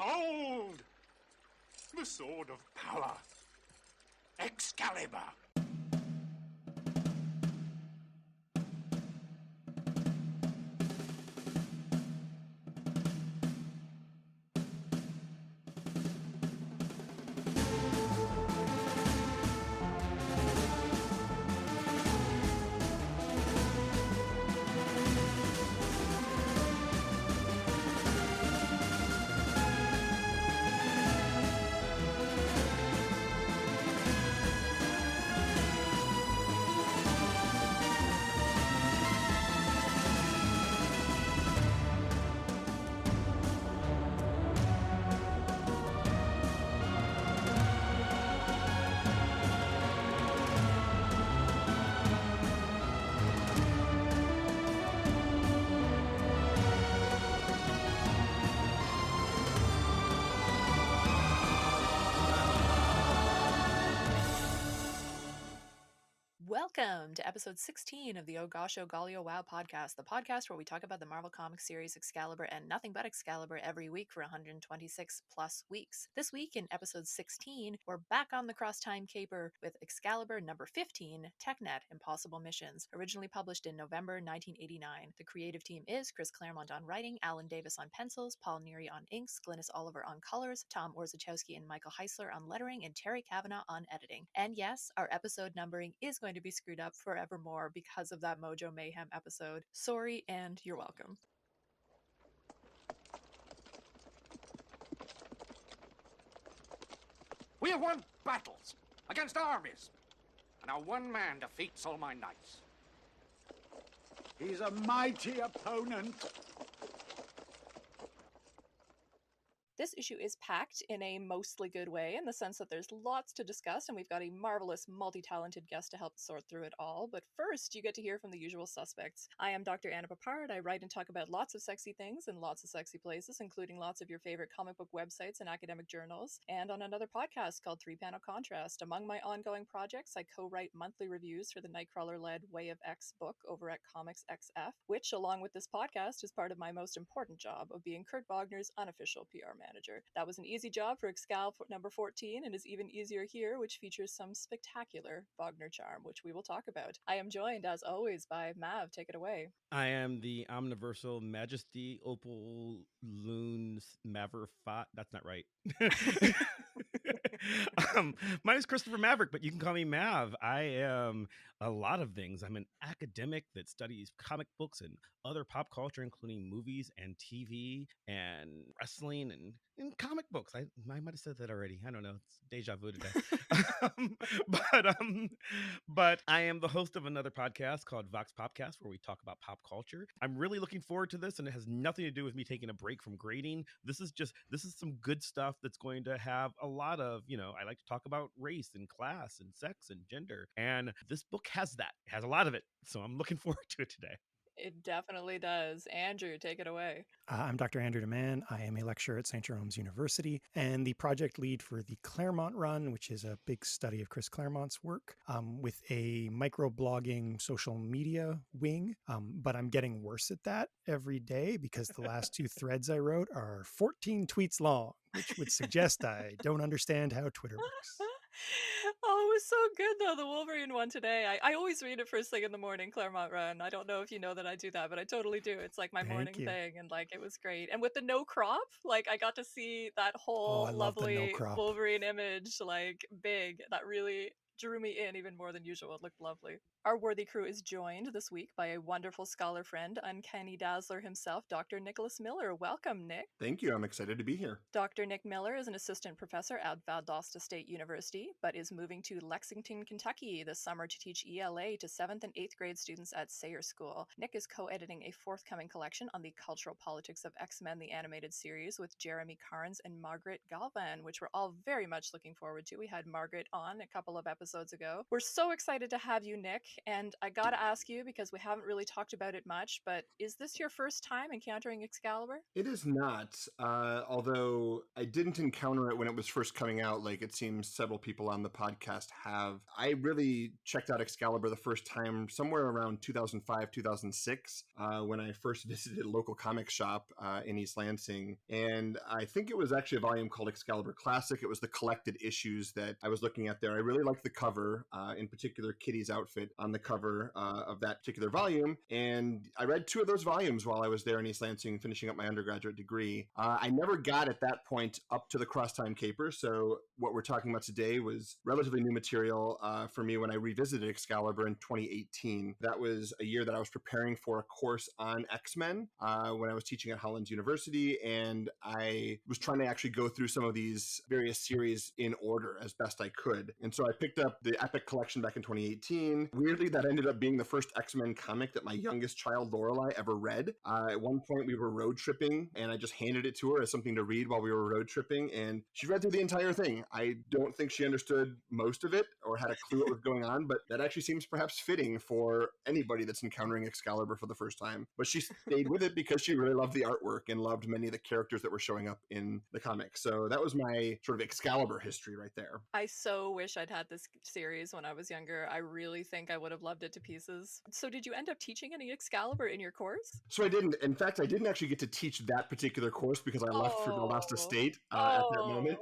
Behold! The sword of power. Excalibur. Welcome to episode 16 of the Oh Gosh Oh Golly Oh Wow podcast, the podcast where we talk about the Marvel Comics series Excalibur and nothing but Excalibur every week for 126 plus weeks. This week in episode 16, we're back on the cross-time caper with Excalibur number 15, Technet, Impossible Missions, originally published in November 1989. The creative team is Chris Claremont on writing, Alan Davis on pencils, Paul Neary on inks, Glynis Oliver on colors, Tom Orzechowski and Michael Heisler on lettering, and Terry Kavanagh on editing. And yes, our episode numbering is going to be screwed up forevermore because of that Mojo Mayhem episode. Sorry, and you're welcome. We have won battles against armies, and now one man defeats all my knights. He's a mighty opponent. This issue is packed in a mostly good way in the sense that there's lots to discuss and we've got a marvelous, multi-talented guest to help sort through it all. But first, you get to hear from the usual suspects. I am Dr. Anna Papard. I write and talk about lots of sexy things in lots of sexy places, including lots of your favorite comic book websites and academic journals, and on another podcast called Three Panel Contrast. Among my ongoing projects, I co-write monthly reviews for the Nightcrawler-led Way of X book over at Comics XF, which, along with this podcast, is part of my most important job of being Kurt Wagner's unofficial PR manager. That was an easy job for Excal number 14 and is even easier here, which features some spectacular Wagner charm, which we will talk about. I am joined, as always, by Mav. Take it away. I am the Omniversal Majesty Opal Loons Maverfat. That's not right. Mine is Christopher Maverick, but you can call me Mav. I am a lot of things. I'm an academic that studies comic books and other pop culture, including movies and TV and wrestling and comic books. I might have said that already. I don't know. It's deja vu today. But I am the host of another podcast called Vox Popcast, where we talk about pop culture. I'm really looking forward to this, and it has nothing to do with me taking a break from grading. This is some good stuff that's going to have a lot of, I like to talk about race and class and sex and gender, and this book has that. It has a lot of it, so I'm looking forward to it today. It definitely does. Andrew, take it away. I'm Dr. Andrew DeMann. I am a lecturer at St. Jerome's University and the project lead for the Claremont Run, which is a big study of Chris Claremont's work, with a microblogging social media wing. But I'm getting worse at that every day because the last two threads I wrote are 14 tweets long, which would suggest I don't understand how Twitter works. Oh, it was so good though, the Wolverine one today. I always read it first thing in the morning, Claremont Run. I don't know if you know that I do that, but I totally do. It's like my morning thing, and like it was great. And with the no crop, like I got to see that whole lovely Wolverine image, like big. That really drew me in even more than usual. It looked lovely. Our worthy crew is joined this week by a wonderful scholar friend, Uncanny Dazzler himself, Dr. Nicholas Miller. Welcome, Nick. Thank you. I'm excited to be here. Dr. Nick Miller is an assistant professor at Valdosta State University, but is moving to Lexington, Kentucky this summer to teach ELA to 7th and 8th grade students at Sayre School. Nick is co-editing a forthcoming collection on the cultural politics of X-Men, the animated series, with Jeremy Carnes and Margaret Galvan, which we're all very much looking forward to. We had Margaret on a couple of episodes ago. We're so excited to have you, Nick. and I gotta ask you, because we haven't really talked about it much, but is this your first time encountering Excalibur? It is not, although I didn't encounter it when it was first coming out, like it seems several people on the podcast have. I really checked out Excalibur the first time somewhere around 2005, 2006, when I first visited a local comic shop in East Lansing. And I think it was actually a volume called Excalibur Classic. It was the collected issues that I was looking at there. I really liked the cover, in particular Kitty's outfit on the cover of that particular volume. And I read 2 of those volumes while I was there in East Lansing finishing up my undergraduate degree. I never got at that point up to the Crosstime Caper, so what we're talking about today was relatively new material for me when I revisited Excalibur in 2018. That was a year that I was preparing for a course on X-Men when I was teaching at Hollins University, and I was trying to actually go through some of these various series in order as best I could. And so I picked up the Epic Collection back in 2018. Weirdly, that ended up being the first X-Men comic that my youngest child, Lorelai, ever read. At one point, we were road tripping, and I just handed it to her as something to read while we were road tripping, and she read through the entire thing. I don't think she understood most of it or had a clue what was going on, but that actually seems perhaps fitting for anybody that's encountering Excalibur for the first time. But she stayed with it because she really loved the artwork and loved many of the characters that were showing up in the comic. So that was my sort of Excalibur history right there. I so wish I'd had this series when I was younger. I really think I would have loved it to pieces. So did you end up teaching any Excalibur in your course? So I didn't. In fact, I didn't actually get to teach that particular course because I left for Valdosta State at that moment.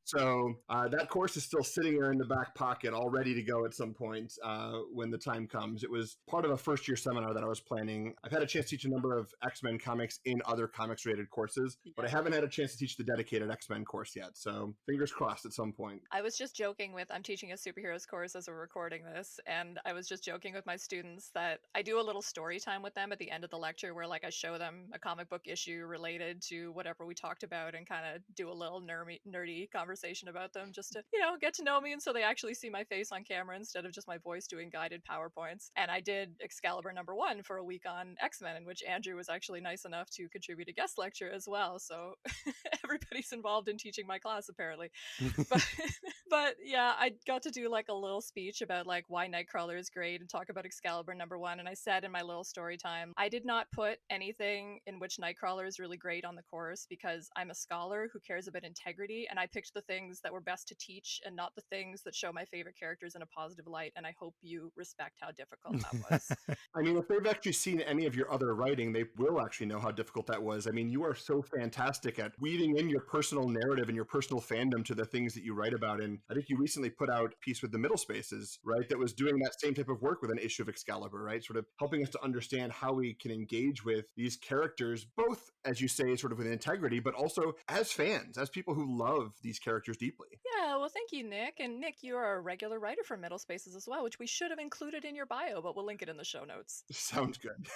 So that course is still sitting there in the back pocket, all ready to go at some point when the time comes. It was part of a first-year seminar that I was planning. I've had a chance to teach a number of X-Men comics in other comics-related courses, but I haven't had a chance to teach the dedicated X-Men course yet. So fingers crossed at some point. I was just joking with, I'm teaching a superheroes course as we're recording this, and I was just joking with my students that I do a little story time with them at the end of the lecture where like I show them a comic book issue related to whatever we talked about and kind of do a little nerdy conversation about them just to, get to know me, and so they actually see my face on camera instead of just my voice doing guided PowerPoints. And I did Excalibur #1 for a week on X-Men, in which Andrew was actually nice enough to contribute a guest lecture as well, so everybody's involved in teaching my class apparently. But yeah, I got to do like a little speech about like why Nightcrawler is great and talk about Excalibur #1, and I said in my little story time, I did not put anything in which Nightcrawler is really great on the course because I'm a scholar who cares about integrity, and I picked the things that were best to teach and not the things that show my favorite characters in a positive light, and I hope you respect how difficult that was. I mean, if they've actually seen any of your other writing, they will actually know how difficult that was. I mean, you are so fantastic at weaving in your personal narrative and your personal fandom to the things that you write about, and I think you recently put out a piece with the Middle Spaces, right, that was doing that same type of work with an issue of Excalibur, right, sort of helping us to understand how we can engage with these characters, both, as you say, sort of with integrity, but also as fans, as people who love these characters deeply. Yeah, well, thank you, Nick. And Nick, you are a regular writer for Middle Spaces as well, which we should have included in your bio, but we'll link it in the show notes. Sounds good.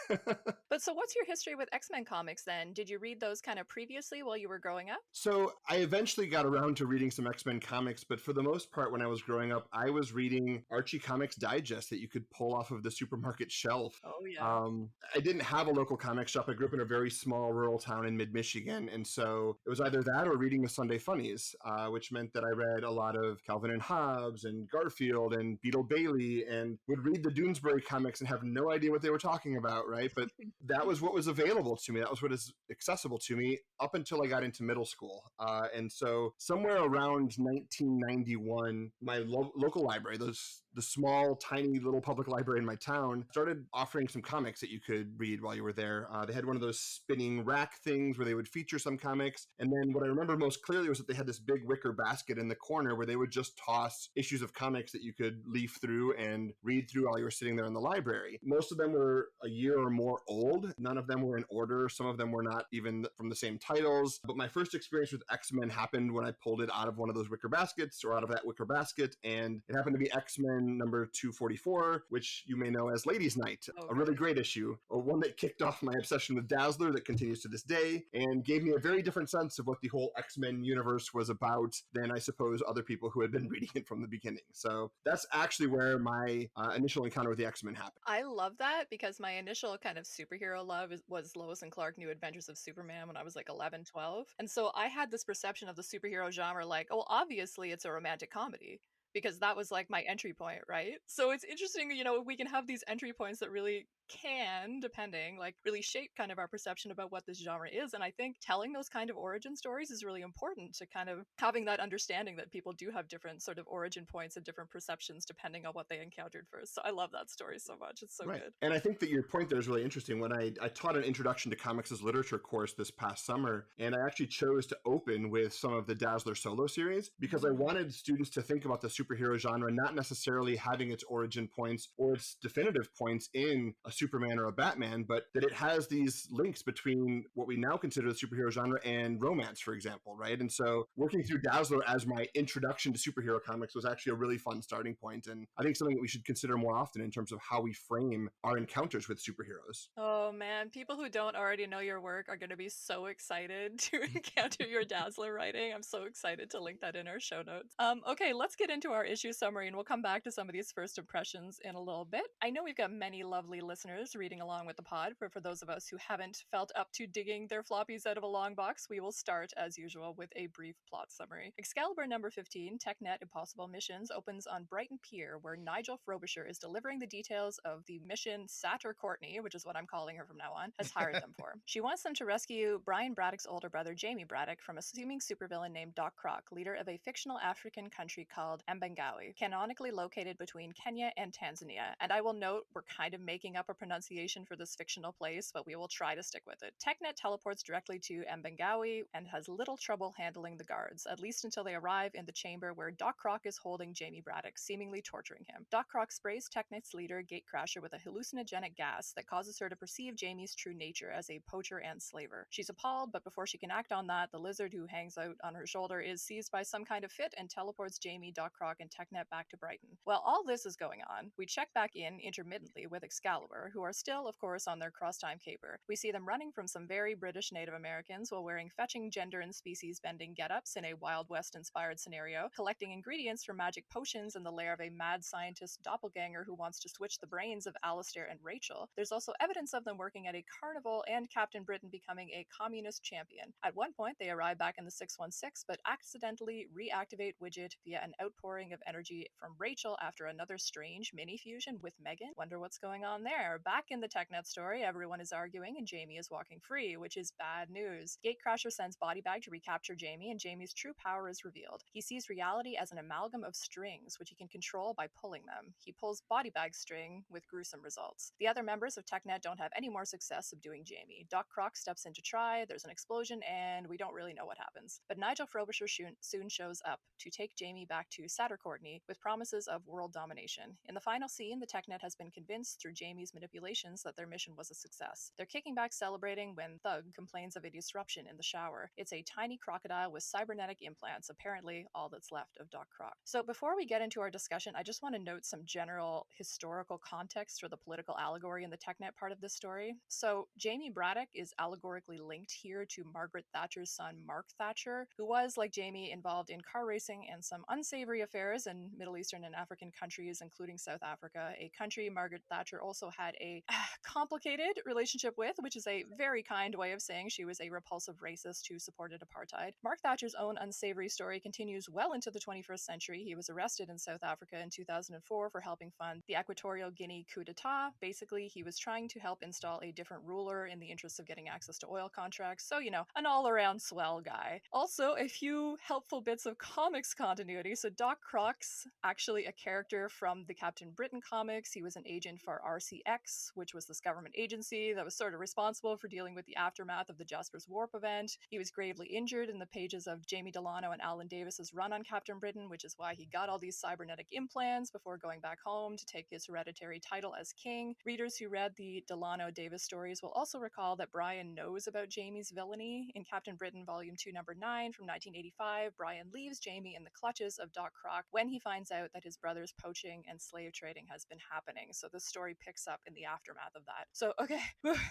But so what's your history with X-Men comics then? Did you read those kind of previously while you were growing up? So I eventually got around to reading some X-Men comics, but for the most part, when I was growing up, I was reading Archie Comics Digest that you could pull off of the supermarket shelf. Oh, yeah. I didn't have a local comic shop. I grew up in a very small rural town in mid-Michigan, and so it was either that or reading the Sunday Funnies, which meant that I read a lot of Calvin and Hobbes and Garfield and Beetle Bailey and would read the Doonesbury comics and have no idea what they were talking about, right? But that was what was available to me. That was what is accessible to me up until I got into middle school. And so somewhere around 1991, my local library, the small, tiny little public library in my town, started offering some comics that you could read while you were there. They had one of those spinning rack things where they would feature some comics. And then what I remember most clearly was that they had this big wicker basket in the corner where they would just toss issues of comics that you could leaf through and read through while you were sitting there in the library. Most of them were a year or more old. None of them were in order. Some of them were not even from the same titles. But my first experience with X-Men happened when I pulled it out of one of those wicker baskets or out of that wicker basket. And it happened to be X-Men number 244, which you may know as Ladies' Night, a really great issue, or one that kicked off my obsession with Dazzler that continues to this day and gave me a very different sense of what the whole X-Men universe was about than I suppose other people who had been reading it from the beginning. So that's actually where my initial encounter with the X-Men happened. I love that because my initial kind of superhero love was Lois and Clark New Adventures of Superman when I was like 11, 12. And so I had this perception of the superhero genre like, oh, obviously it's a romantic comedy, because that was like my entry point, right? So it's interesting, we can have these entry points that really can, depending, like really shape kind of our perception about what this genre is. And I think telling those kind of origin stories is really important to kind of having that understanding that people do have different sort of origin points and different perceptions depending on what they encountered first. So I love that story so much. It's so good. And I think that your point there is really interesting. When I taught an introduction to comics as literature course this past summer, and I actually chose to open with some of the Dazzler solo series because I wanted students to think about the superhero genre not necessarily having its origin points or its definitive points in a Superman or a Batman, but that it has these links between what we now consider the superhero genre and romance, for example, right? And so working through Dazzler as my introduction to superhero comics was actually a really fun starting point, and I think something that we should consider more often in terms of how we frame our encounters with superheroes. Oh man, people who don't already know your work are going to be so excited to encounter your Dazzler writing. I'm so excited to link that in our show notes. Okay, let's get into our issue summary and we'll come back to some of these first impressions in a little bit. I know we've got many lovely listeners reading along with the pod, but for those of us who haven't felt up to digging their floppies out of a long box, we will start, as usual, with a brief plot summary. Excalibur number 15, Technet Impossible Missions, opens on Brighton Pier, where Nigel Frobisher is delivering the details of the mission Satyr Courtney, which is what I'm calling her from now on, has hired them for. She wants them to rescue Brian Braddock's older brother, Jamie Braddock, from a seeming supervillain named Doc Croc, leader of a fictional African country called Mbengawi, canonically located between Kenya and Tanzania. And I will note, we're kind of making up a pronunciation for this fictional place, but we will try to stick with it. Technet teleports directly to Mbengawi and has little trouble handling the guards, at least until they arrive in the chamber where Doc Croc is holding Jamie Braddock, seemingly torturing him. Doc Croc sprays Technet's leader, Gatecrasher, with a hallucinogenic gas that causes her to perceive Jamie's true nature as a poacher and slaver. She's appalled, but before she can act on that, the lizard who hangs out on her shoulder is seized by some kind of fit and teleports Jamie, Doc Croc, and Technet back to Brighton. While all this is going on, we check back in intermittently with Excalibur, who are still, of course, on their cross-time caper. We see them running from some very British Native Americans while wearing fetching gender and species-bending get-ups in a Wild West-inspired scenario, collecting ingredients for magic potions in the lair of a mad scientist doppelganger who wants to switch the brains of Alistair and Rachel. There's also evidence of them working at a carnival and Captain Britain becoming a communist champion. At one point, they arrive back in the 616, but accidentally reactivate Widget via an outpouring of energy from Rachel after another strange mini-fusion with Megan. Wonder what's going on there. Back in the Technet story, everyone is arguing and Jamie is walking free, which is bad news. Gatecrasher sends Bodybag to recapture Jamie, and Jamie's true power is revealed. He sees reality as an amalgam of strings, which he can control by pulling them. He pulls Bodybag's string with gruesome results. The other members of Technet don't have any more success subduing Jamie. Doc Croc steps in to try, there's an explosion, and we don't really know what happens. But Nigel Frobisher soon shows up to take Jamie back to Satyr Courtney with promises of world domination. In the final scene, the Technet has been convinced through Jamie's manipulations that their mission was a success. They're kicking back celebrating when Thug complains of a disruption in the shower. It's a tiny crocodile with cybernetic implants, apparently all that's left of Doc Croc. So before we get into our discussion, I just want to note some general historical context for the political allegory in the Technet part of this story. So Jamie Braddock is allegorically linked here to Margaret Thatcher's son Mark Thatcher, who was, like Jamie, involved in car racing and some unsavory affairs in Middle Eastern and African countries, including South Africa, a country Margaret Thatcher also had a complicated relationship with, which is a very kind way of saying she was a repulsive racist who supported apartheid. Mark Thatcher's own unsavory story continues well into the 21st century. He was arrested in South Africa in 2004 for helping fund the Equatorial Guinea coup d'etat. Basically, he was trying to help install a different ruler in the interest of getting access to oil contracts. So, an all-around swell guy. Also, a few helpful bits of comics continuity. So Doc Croc's actually a character from the Captain Britain comics. He was an agent for RCX, which was this government agency that was sort of responsible for dealing with the aftermath of the Jasper's Warp event. He was gravely injured in the pages of Jamie Delano and Alan Davis's run on Captain Britain, which is why he got all these cybernetic implants before going back home to take his hereditary title as king. Readers who read the Delano-Davis stories will also recall that Brian knows about Jamie's villainy. In Captain Britain Volume 2, Number 9 from 1985, Brian leaves Jamie in the clutches of Doc Croc when he finds out that his brother's poaching and slave trading has been happening. So this story picks up in the aftermath of that. So, okay,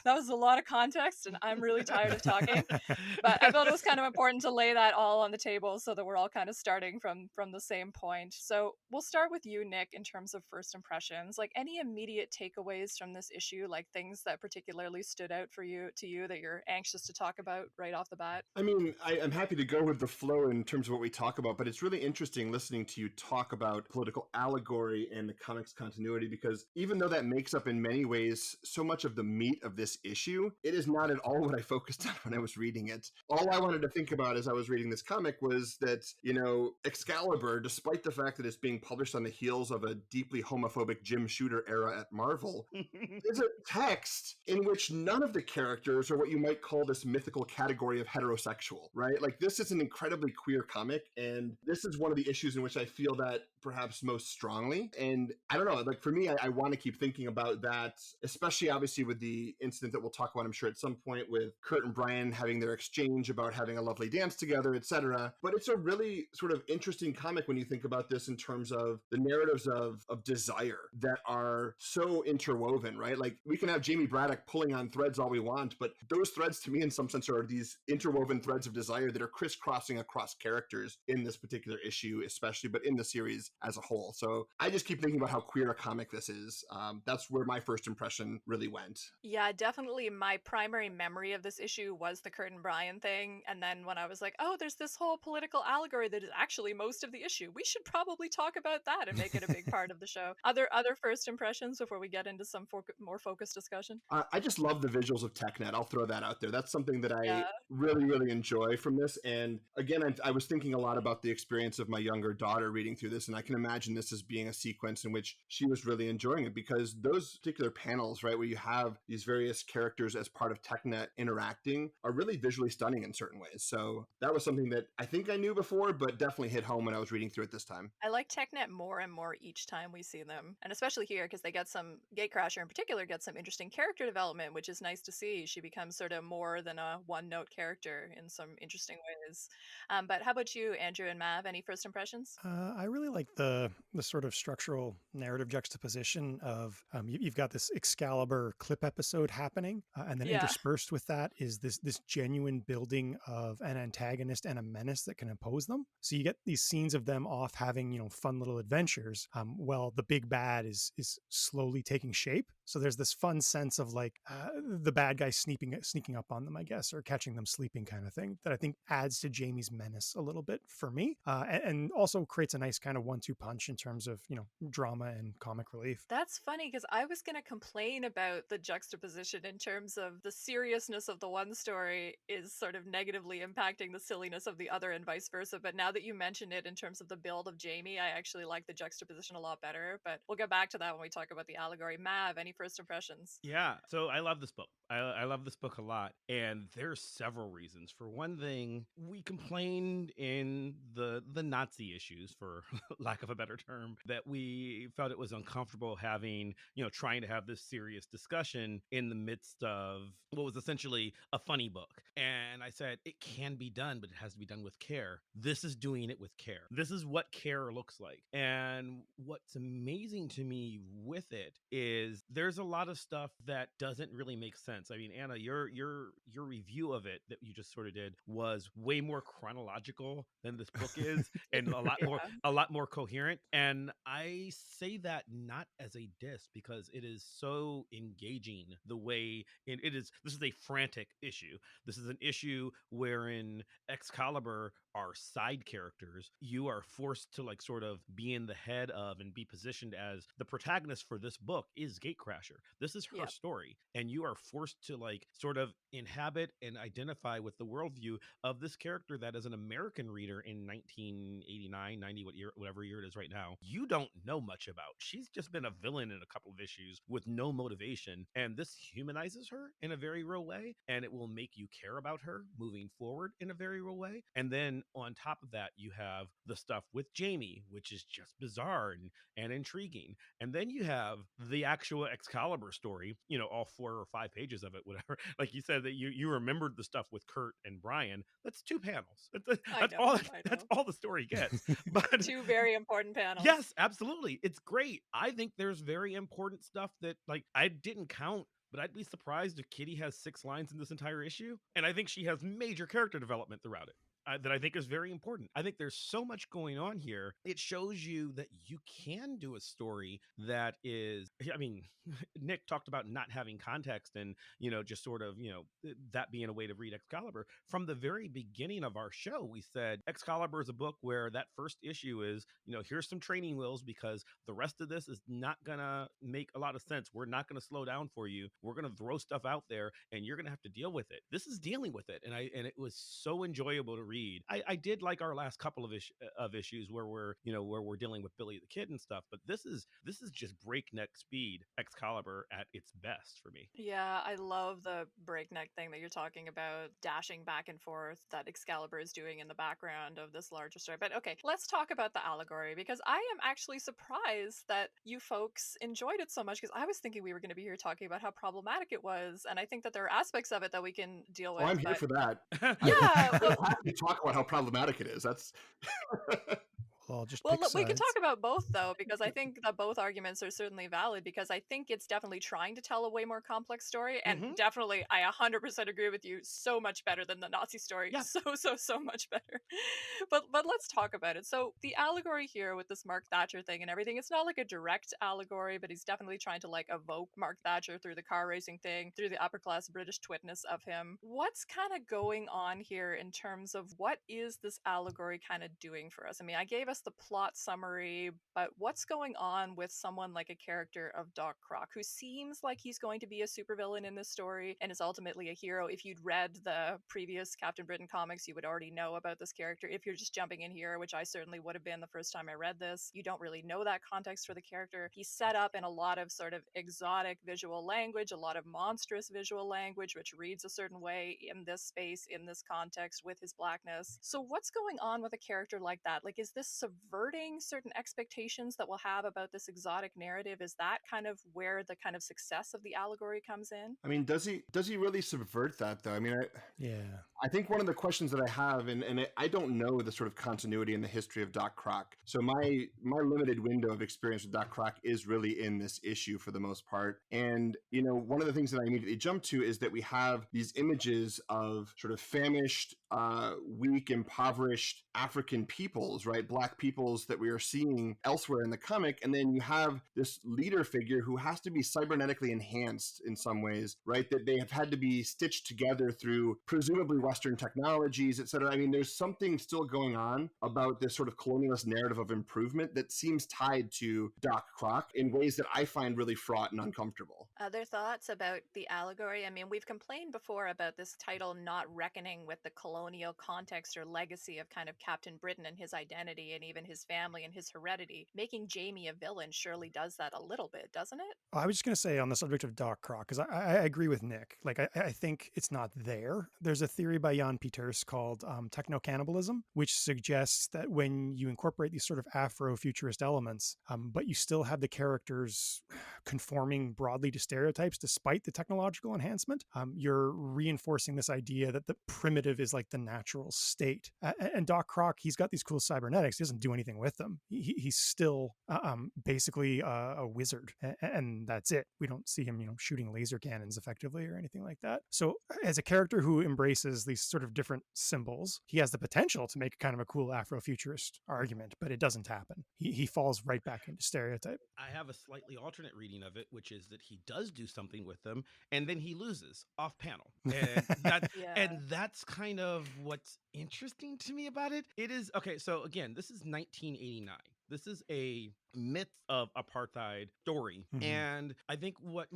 that was a lot of context, and I'm really tired of talking. But I felt it was kind of important to lay that all on the table so that we're all kind of starting from the same point. So we'll start with you, Nick, in terms of first impressions. Like, any immediate takeaways from this issue, like things that particularly stood out for you that you're anxious to talk about right off the bat? I mean, I'm happy to go with the flow in terms of what we talk about, but it's really interesting listening to you talk about political allegory and the comics continuity, because even though that makes up in many ways so much of the meat of this issue, it is not at all what I focused on when I was reading it. All I wanted to think about as I was reading this comic was that, you know, Excalibur, despite the fact that it's being published on the heels of a deeply homophobic Jim Shooter era at Marvel, is a text in which none of the characters are what you might call this mythical category of heterosexual, right? Like, this is an incredibly queer comic, and this is one of the issues in which I feel that perhaps most strongly. And I don't know, like, for me, I want to keep thinking about that, especially obviously with the incident that we'll talk about, I'm sure, at some point, with Kurt and Brian having their exchange about having a lovely dance together, etc. But it's a really sort of interesting comic when you think about this in terms of the narratives of desire that are so interwoven, right? Like, we can have Jamie Braddock pulling on threads all we want, but those threads to me in some sense are these interwoven threads of desire that are crisscrossing across characters in this particular issue especially, but in the series as a whole. So I just keep thinking about how queer a comic this is. That's where my first impression really went. Yeah, definitely my primary memory of this issue was the Kurt and Brian thing. And then when I was like, oh, there's this whole political allegory that is actually most of the issue, we should probably talk about that and make it a big part of the show. Other first impressions before we get into some more focused discussion? I just love the visuals of Technet. I'll throw that out there. That's something that I Yeah. really, really enjoy from this. And again, I was thinking a lot about the experience of my younger daughter reading through this, and I can imagine this as being a sequence in which she was really enjoying it, because those particular panels, right, where you have these various characters as part of Technet interacting are really visually stunning in certain ways. So that was something that I think I knew before, but definitely hit home when I was reading through it this time. I like Technet more and more each time we see them, and especially here because they get some, Gatecrasher in particular gets some interesting character development, which is nice to see. She becomes sort of more than a one-note character in some interesting ways. But how about you, Andrew and Mav? Any first impressions? I really like the sort of structural narrative juxtaposition of you've got this Excalibur clip episode happening, and then Yeah. interspersed with that is this genuine building of an antagonist and a menace that can oppose them. So you get these scenes of them off having, you know, fun little adventures, while the big bad is slowly taking shape. So there's this fun sense of like the bad guy sneaking up on them, I guess, or catching them sleeping kind of thing, that I think adds to Jamie's menace a little bit for me, and also creates a nice kind of 1-2 punch in terms of, you know, drama and comic relief. That's funny because I was going to complain about the juxtaposition in terms of the seriousness of the one story is sort of negatively impacting the silliness of the other and vice versa. But now that you mention it in terms of the build of Jamie, I actually like the juxtaposition a lot better. But we'll get back to that when we talk about the allegory. Mav, any first impressions? Yeah, so I love this book. I love this book a lot, and there's several reasons. For one thing, we complained in the Nazi issues, for lack of a better term, that we felt it was uncomfortable having, you know, trying to have this serious discussion in the midst of what was essentially a funny book. And I said, it can be done, but it has to be done with care. This is doing it with care. This is what care looks like. And what's amazing to me with it is there's a lot of stuff that doesn't really make sense. I mean, Anna, your review of it that you just sort of did was way more chronological than this book is, and a lot more coherent. And I say that not as a diss, because it is so engaging the way it is. This is a frantic issue. This is an issue wherein Excalibur are side characters. You are forced to like sort of be in the head of and be positioned as the protagonist for this book is Gatecrasher. This is her story, and you are forced to like sort of inhabit and identify with the worldview of this character that, as an American reader in 1989, 90, whatever year it is right now, you don't know much about. She's just been a villain in a couple of issues with no motivation, and this humanizes her in a very real way, and it will make you care about her moving forward in a very real way. And then on top of that, you have the stuff with Jamie, which is just bizarre and intriguing. And then you have the actual Excalibur story, all 4 or 5 pages of it, whatever. Like you said that you remembered the stuff with Kurt and Brian. That's 2 panels. That's all the story gets. But 2 very important panels. yes, absolutely. It's great. I think there's very important stuff that I didn't count, but I'd be surprised if Kitty has 6 lines in this entire issue. And I think she has major character development throughout it. That I think is very important. I think there's so much going on here. It shows you that you can do a story that is, Nick talked about not having context and, just sort of, that being a way to read Excalibur. From the very beginning of our show, we said Excalibur is a book where that first issue is, here's some training wheels because the rest of this is not going to make a lot of sense. We're not going to slow down for you. We're going to throw stuff out there and you're going to have to deal with it. This is dealing with it. And it was so enjoyable to read. I did like our last couple of issues where we're dealing with Billy the Kid and stuff, but this is just breakneck speed Excalibur at its best for me. Yeah, I love the breakneck thing that you're talking about, dashing back and forth that Excalibur is doing in the background of this larger story. But okay, let's talk about the allegory, because I am actually surprised that you folks enjoyed it so much, because I was thinking we were going to be here talking about how problematic it was, and I think that there are aspects of it that we can deal with. Oh, I'm here for that. Yeah, I'm happy to talk about how problematic it is. That's Well, look, we can talk about both, though, because I think that both arguments are certainly valid, because I think it's definitely trying to tell a way more complex story, and definitely, I 100% agree with you, so much better than the Nazi story. Yeah. So much better. But let's talk about it. So the allegory here with this Mark Thatcher thing and everything, it's not like a direct allegory, but he's definitely trying to evoke Mark Thatcher through the car racing thing, through the upper class British twitness of him. What's kind of going on here in terms of what is this allegory kind of doing for us? I mean, I gave us the plot summary, but what's going on with someone like a character of Doc Croc, who seems like he's going to be a supervillain in this story and is ultimately a hero? If you'd read the previous Captain Britain comics, you would already know about this character. If you're just jumping in here, which I certainly would have been the first time I read this, you don't really know that context for the character. He's set up in a lot of sort of exotic visual language, a lot of monstrous visual language, which reads a certain way in this space, in this context, with his blackness. So what's going on with a character like that? Is this subverting certain expectations that we'll have about this exotic narrative? Is that kind of where the kind of success of the allegory comes in? I mean, does he really subvert that, though? I mean, I think one of the questions that I have, and I don't know the sort of continuity in the history of Doc Croc, so my limited window of experience with Doc Croc is really in this issue for the most part. And, one of the things that I immediately jump to is that we have these images of sort of famished, weak, impoverished African peoples, right? Black peoples that we are seeing elsewhere in the comic. And then you have this leader figure who has to be cybernetically enhanced in some ways, right? That they have had to be stitched together through presumably Western technologies, et cetera. I mean, there's something still going on about this sort of colonialist narrative of improvement that seems tied to Doc Croc in ways that I find really fraught and uncomfortable. Other thoughts about the allegory? I mean, we've complained before about this title not reckoning with the colonial context or legacy of kind of Captain Britain and his identity and even his family and his heredity. Making Jamie a villain surely does that a little bit, doesn't it? I was just going to say on the subject of Doc Croc, because I agree with Nick. I think it's not there. There's a theory by Jan Pieters called techno-cannibalism, which suggests that when you incorporate these sort of Afro-futurist elements, but you still have the characters conforming broadly to stereotypes despite the technological enhancement, you're reinforcing this idea that the primitive is like the natural state. And Doc Croc, he's got these cool cybernetics. He doesn't do anything with them. He's still basically a wizard, and that's it. We don't see him, shooting laser cannons effectively or anything like that. So as a character who embraces these sort of different symbols, he has the potential to make kind of a cool Afrofuturist argument, but it doesn't happen. He falls right back into stereotype. I have a slightly alternate reading of it, which is that he does do something with them, and then he loses off panel. And that's kind of what's interesting to me about it. It is, okay, so again, this is 1989. This is a myth of apartheid story. Mhm. And I think what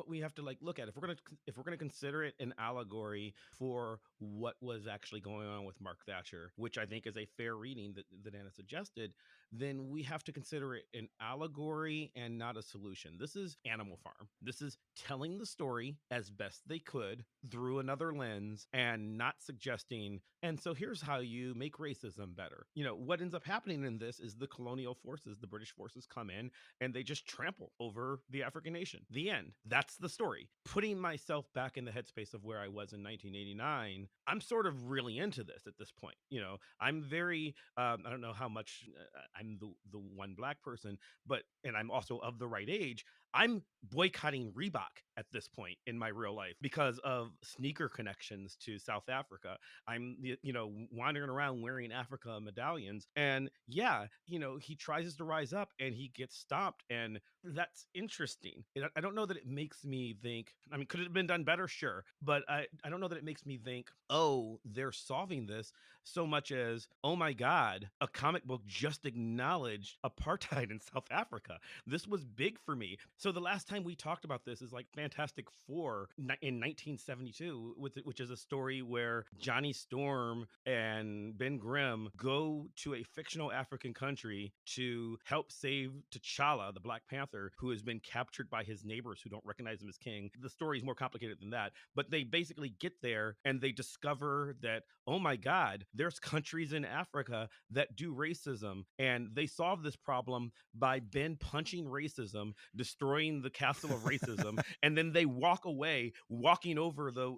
we have to like look at, if we're gonna consider it an allegory for what was actually going on with Mark Thatcher, which I think is a fair reading that Anna suggested, then we have to consider it an allegory and not a solution. This is Animal Farm. This is telling the story as best they could through another lens and not suggesting, and so here's how you make racism better. You know, what ends up happening in this is the colonial forces, the British forces come in and they just trample over the African nation. The end. That's the story. Putting myself back in the headspace of where I was in 1989, I'm sort of really into this at this point. You know, I'm very, I don't know how much I'm the one black person, but, and I'm also of the right age. I'm boycotting Reebok at this point in my real life because of sneaker connections to South Africa. I'm, you know, wandering around wearing Africa medallions. And yeah, you know, he tries to rise up and he gets stopped. And that's interesting. I don't know that it makes me think, I mean, could it have been done better? Sure. But I don't know that it makes me think, oh, they're solving this so much as, oh my God, a comic book just acknowledged apartheid in South Africa. This was big for me. So the last time we talked about this is like Fantastic Four in 1972, which is a story where Johnny Storm and Ben Grimm go to a fictional African country to help save T'Challa, the Black Panther, who has been captured by his neighbors who don't recognize him as king. The story is more complicated than that, but they basically get there and they discover that, oh my God, there's countries in Africa that do racism, and they solve this problem by Ben punching racism, destroying the castle of racism, and then they walk away, walking over the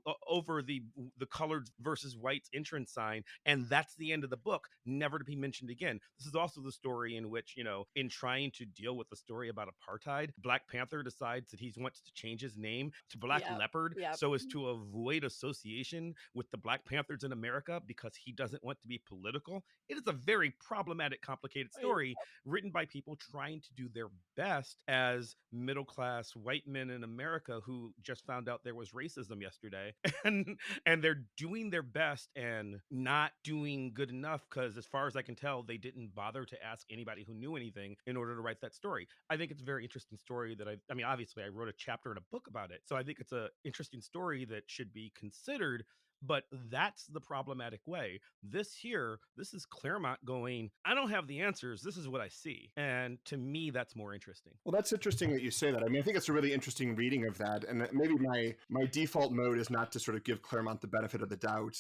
colored versus whites entrance sign, and that's the end of the book, never to be mentioned again. This is also the story in which, you know, in trying to deal with the story about apartheid, Black Panther decides that he wants to change his name to Black Leopard so as to avoid association with the Black Panthers in America because he doesn't want to be political. It is a very problematic, complicated story written by people trying to do their best as middle-class white men in America who just found out there was racism yesterday, and they're doing their best and not doing good enough because, as far as I can tell, they didn't bother to ask anybody who knew anything in order to write that story. I think it's a very interesting story that I mean, obviously I wrote a chapter in a book about it, so I think it's a interesting story that should be considered. But that's the problematic way. This is Claremont going, I don't have the answers. This is what I see. And to me, that's more interesting. Well, that's interesting that you say that. I mean, I think it's a really interesting reading of that. And maybe my default mode is not to sort of give Claremont the benefit of the doubt.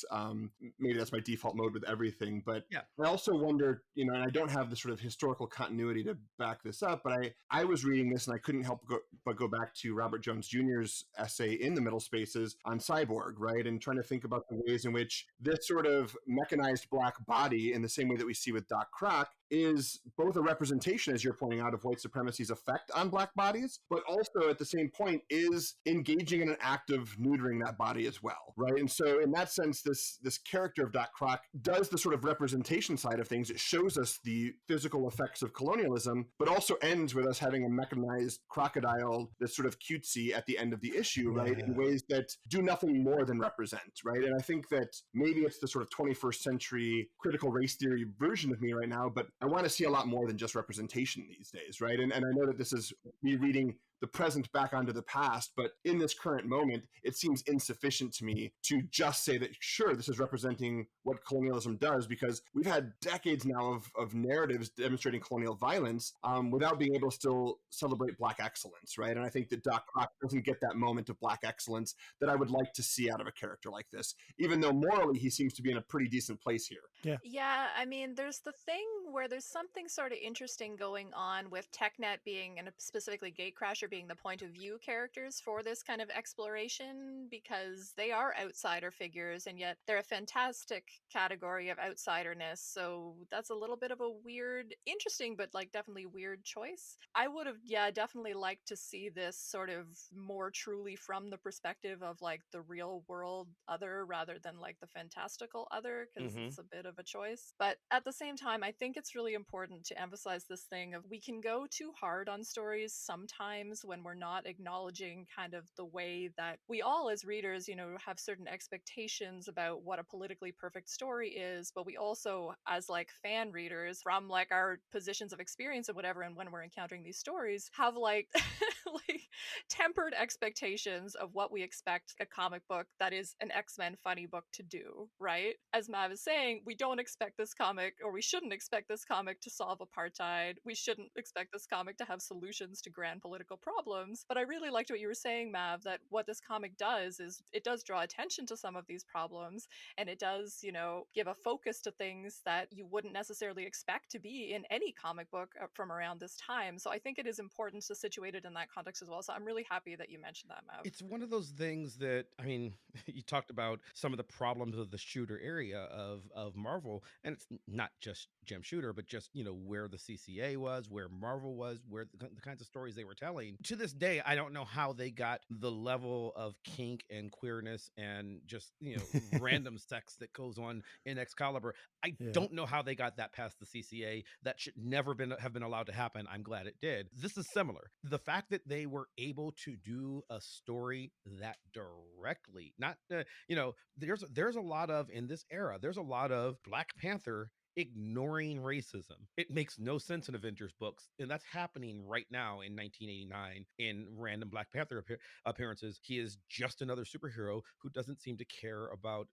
Maybe that's my default mode with everything. But yeah. I also wonder, you know, and I don't have the sort of historical continuity to back this up, but I was reading this and I couldn't help but go back to Robert Jones Jr.'s essay in the Middle Spaces on Cyborg, right? And trying to think about the ways in which this sort of mechanized black body, in the same way that we see with Doc Croc, is both a representation, as you're pointing out, of white supremacy's effect on black bodies, but also at the same point is engaging in an act of neutering that body as well, right? And so in that sense, this character of Doc Croc does the sort of representation side of things. It shows us the physical effects of colonialism, but also ends with us having a mechanized crocodile that's sort of cutesy at the end of the issue, right? In ways that do nothing more than represent, right? And I think that maybe it's the sort of 21st century critical race theory version of me right now, but I want to see a lot more than just representation these days, right? And I know that this is me reading the present back onto the past, but in this current moment, it seems insufficient to me to just say that, sure, this is representing what colonialism does, because we've had decades now of narratives demonstrating colonial violence without being able to still celebrate Black excellence, right? And I think that Doc Croc doesn't get that moment of Black excellence that I would like to see out of a character like this, even though morally he seems to be in a pretty decent place here. Yeah, I mean, there's the thing where there's something sort of interesting going on with Technet being, and specifically Gatecrasher being the point of view characters for this kind of exploration, because they are outsider figures, and yet they're a fantastic category of outsiderness. So that's a little bit of a weird, interesting, but like definitely weird choice. I would have, definitely liked to see this sort of more truly from the perspective of like the real world other rather than like the fantastical other, because it's a bit of a choice. But at the same time, I think it's really important to emphasize this thing of we can go too hard on stories sometimes times when we're not acknowledging kind of the way that we all as readers, have certain expectations about what a politically perfect story is, but we also, as like fan readers from like our positions of experience and whatever, and when we're encountering these stories, have like like tempered expectations of what we expect a comic book that is an X-Men funny book to do, right? As Mav is saying, we don't expect this comic, or we shouldn't expect this comic to solve apartheid. We shouldn't expect this comic to have solutions to grand political problems. But I really liked what you were saying, Mav, that what this comic does is it does draw attention to some of these problems, and it does, give a focus to things that you wouldn't necessarily expect to be in any comic book from around this time. So I think it is important to situate it in that context as well. So I'm really happy that you mentioned that, Mav. It's one of those things that, I mean, you talked about some of the problems of the shooter area of Marvel, and it's not just Jim Shooter, but just, where the CCA was, where Marvel was, where the kinds of stories they were telling. To this day, I don't know how they got the level of kink and queerness and just, random sex that goes on in Excalibur. I don't know how they got that past the CCA. That should never have been allowed to happen. I'm glad it did. This is similar. The fact that they were able to do a story that directly, not there's a lot of, in this era, there's a lot of Black Panther ignoring racism. It makes no sense in Avengers books, and that's happening right now in 1989 in random Black Panther appearances. He is just another superhero who doesn't seem to care about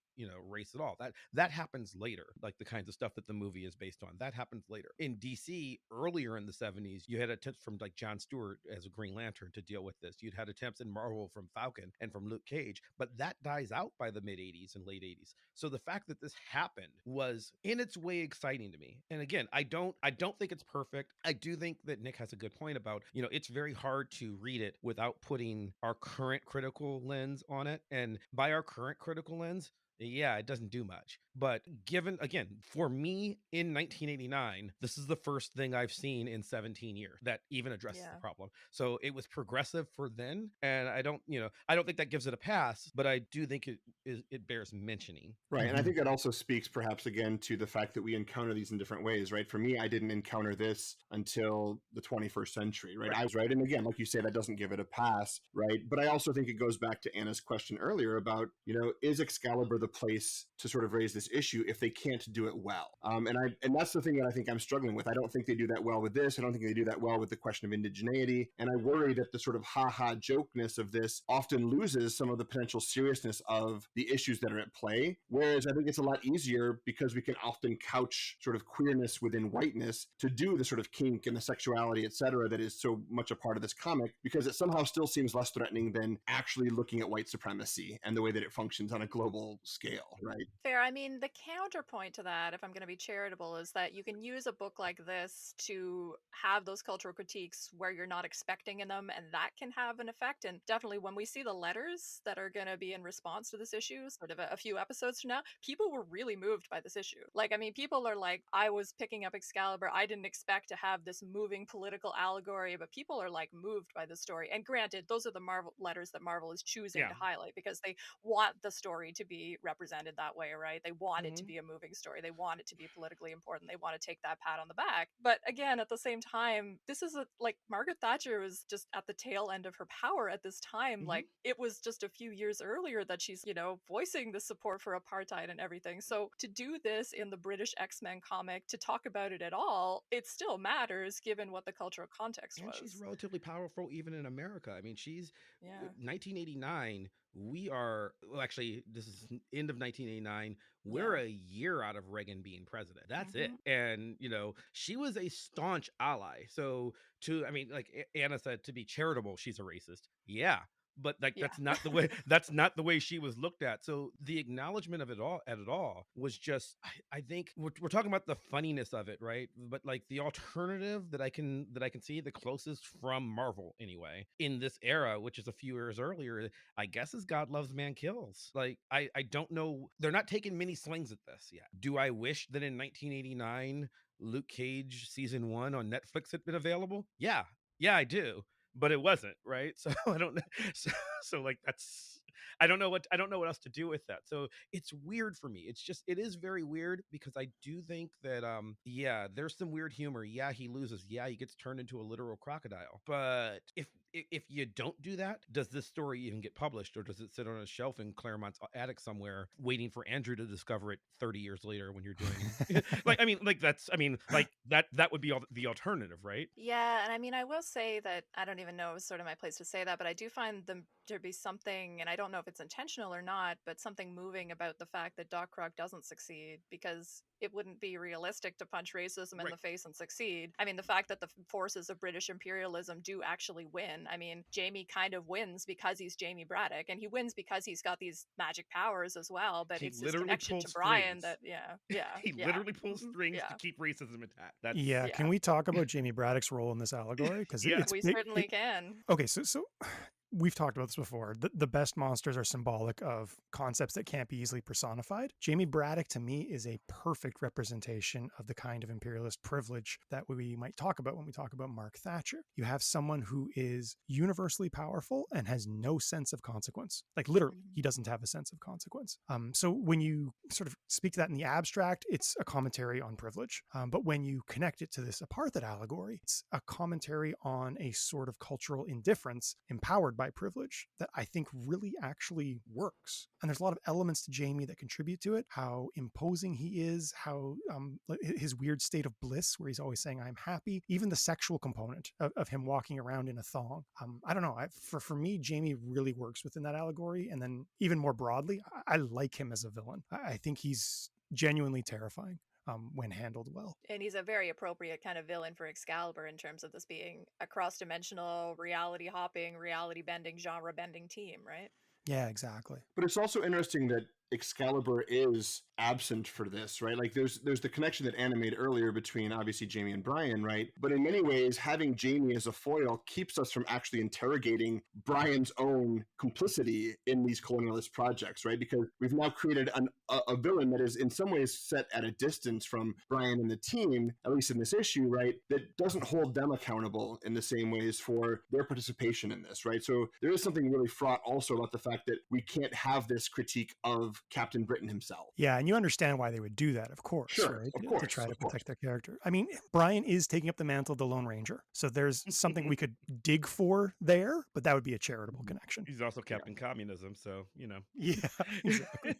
race at all. That happens later, like the kinds of stuff that the movie is based on. That happens later. In DC, earlier in the 70s, you had attempts from like John Stewart as a Green Lantern to deal with this. You'd had attempts in Marvel from Falcon and from Luke Cage, but that dies out by the mid 80s and late 80s. So the fact that this happened was in its way exciting to me. And again, I don't think it's perfect. I do think that Nick has a good point about, it's very hard to read it without putting our current critical lens on it. And by our current critical lens, yeah, it doesn't do much. But given, again, for me in 1989, this is the first thing I've seen in 17 years that even addresses the problem. So it was progressive for then. And I don't think that gives it a pass, but I do think it bears mentioning. Right. And I think that also speaks perhaps again to the fact that we encounter these in different ways, right? For me, I didn't encounter this until the 21st century, right? I was right. And again, like you say, that doesn't give it a pass, right? But I also think it goes back to Anna's question earlier about, is Excalibur the place to sort of raise this issue if they can't do it well? And that's the thing that I think I'm struggling with. I don't think they do that well with this. I don't think they do that well with the question of indigeneity. And I worry that the sort of ha-ha jokeness of this often loses some of the potential seriousness of the issues that are at play. Whereas I think it's a lot easier because we can often couch sort of queerness within whiteness to do the sort of kink and the sexuality, et cetera, that is so much a part of this comic, because it somehow still seems less threatening than actually looking at white supremacy and the way that it functions on a global scale, right? Fair. I mean, the counterpoint to that, if I'm going to be charitable, is that you can use a book like this to have those cultural critiques where you're not expecting them, and that can have an effect. And definitely when we see the letters that are going to be in response to this issue, sort of a few episodes from now, people were really moved by this issue. Like, I mean, people are like, I was picking up Excalibur. I didn't expect to have this moving political allegory, but people are like moved by the story. And granted, those are the Marvel letters that Marvel is choosing to highlight because they want the story to be represented that way, right? They want it to be a moving story. They want it to be politically important. They want to take that pat on the back. But again, at the same time, this is like Margaret Thatcher was just at the tail end of her power at this time. Like, it was just a few years earlier that she's, voicing the support for apartheid and everything. So to do this in the British X-Men comic, to talk about it at all, it still matters given what the cultural context was. She's relatively powerful even in America. I mean, she's 1989. We are, well, actually, this is end of 1989. We're a year out of Reagan being president. That's it. And, she was a staunch ally. So like Anna said, to be charitable, she's a racist. Yeah. But like that's not the way she was looked at. So the acknowledgement of it all was just, I think we're talking about the funniness of it, right? But like the alternative that I can see, the closest from Marvel anyway in this era, which is a few years earlier, I guess, is God Loves, Man Kills. Like I don't know, they're not taking many swings at this yet. Do I wish that in 1989 Luke Cage season 1 on Netflix had been available? Yeah, I do. But it wasn't, right? So I don't know. So like I don't know what else to do with that. So it's weird for me. It is very weird because I do think that there's some weird humor. Yeah, he loses. Yeah, he gets turned into a literal crocodile. But if you don't do that, does this story even get published, or does it sit on a shelf in Claremont's attic somewhere waiting for Andrew to discover it 30 years later when you're doing like, I mean, like that's, I mean, like that would be the alternative, right? Yeah, and I mean, I will say that I don't even know if it's sort of my place to say that, but I do find them to be something, and I don't know if it's intentional or not, but something moving about the fact that Doc Croc doesn't succeed, because it wouldn't be realistic to punch racism in Right. the face and succeed. I mean, the fact that the forces of British imperialism do actually win. I mean, Jamie kind of wins because he's Jamie Braddock, and he wins because he's got these magic powers as well, but He it's his literally connection to pulls Brian strings. that, yeah, He yeah. literally pulls strings to Yeah. keep racism intact. That's Yeah, Yeah. can we talk about Jamie Braddock's role in this allegory? Because Yeah. it's We big, certainly can. okay, so we've talked about this before. The best monsters are symbolic of concepts that can't be easily personified. Jamie Braddock, to me, is a perfect representation of the kind of imperialist privilege that we might talk about when we talk about Mark Thatcher. You have someone who is universally powerful and has no sense of consequence. Like, literally, he doesn't have a sense of consequence. So when you sort of speak to that in the abstract, it's a commentary on privilege. But when you connect it to this apartheid allegory, it's a commentary on a sort of cultural indifference empowered by privilege that I think really actually works. And there's a lot of elements to Jamie that contribute to it. How imposing he is, how his weird state of bliss where he's always saying, I'm happy. Even the sexual component of him walking around in a thong. I don't know. For me, Jamie really works within that allegory. And then even more broadly, I like him as a villain. I think he's genuinely terrifying. When handled well. And he's a very appropriate kind of villain for Excalibur in terms of this being a cross-dimensional, reality hopping, reality bending, genre bending team, right? Yeah, exactly. But it's also interesting that Excalibur is absent for this, right? Like there's the connection that Anna made earlier between obviously Jamie and Brian, right? But in many ways, having Jamie as a foil keeps us from actually interrogating Brian's own complicity in these colonialist projects, right? Because we've now created a villain that is in some ways set at a distance from Brian and the team, at least in this issue, right? That doesn't hold them accountable in the same ways for their participation in this, right? So there is something really fraught also about the fact that we can't have this critique of Captain Britain himself. Yeah, and you understand why they would do that, of course, Sure, right? of course, to try to of course. protect their character. I mean, Brian is taking up the mantle of the Lone Ranger, so there's something we could dig for there, but that would be a charitable connection. He's also Captain Communism, so you know. Yeah, exactly.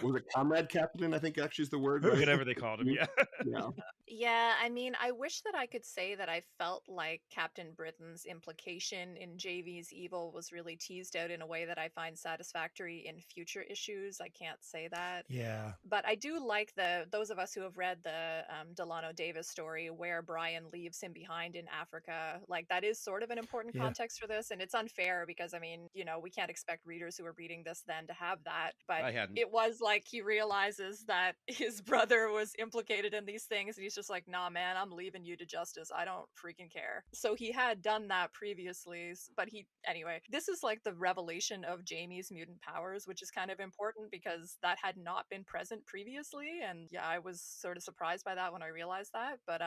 Was it Comrade Captain? I think actually is the word. Right? Whatever they called him, yeah. Yeah. Yeah, I mean, I wish that I could say that I felt like Captain Britain's implication in JV's evil was really teased out in a way that I find satisfactory in future issues. I can't say that. Yeah. But I do like those of us who have read the Delano Davis story where Brian leaves him behind in Africa. Like, that is sort of an important Yeah. context for this, and it's unfair because, I mean, you know, we can't expect readers who are reading this then to have that. But I hadn't. it was like he realizes that his brother was implicated in these things, and he's just like, nah, man, I'm leaving you to justice. I don't freaking care. So he had done that previously, but anyway, this is like the revelation of Jamie's mutant powers, which is kind of important because that had not been present previously. And yeah, I was sort of surprised by that when I realized that. But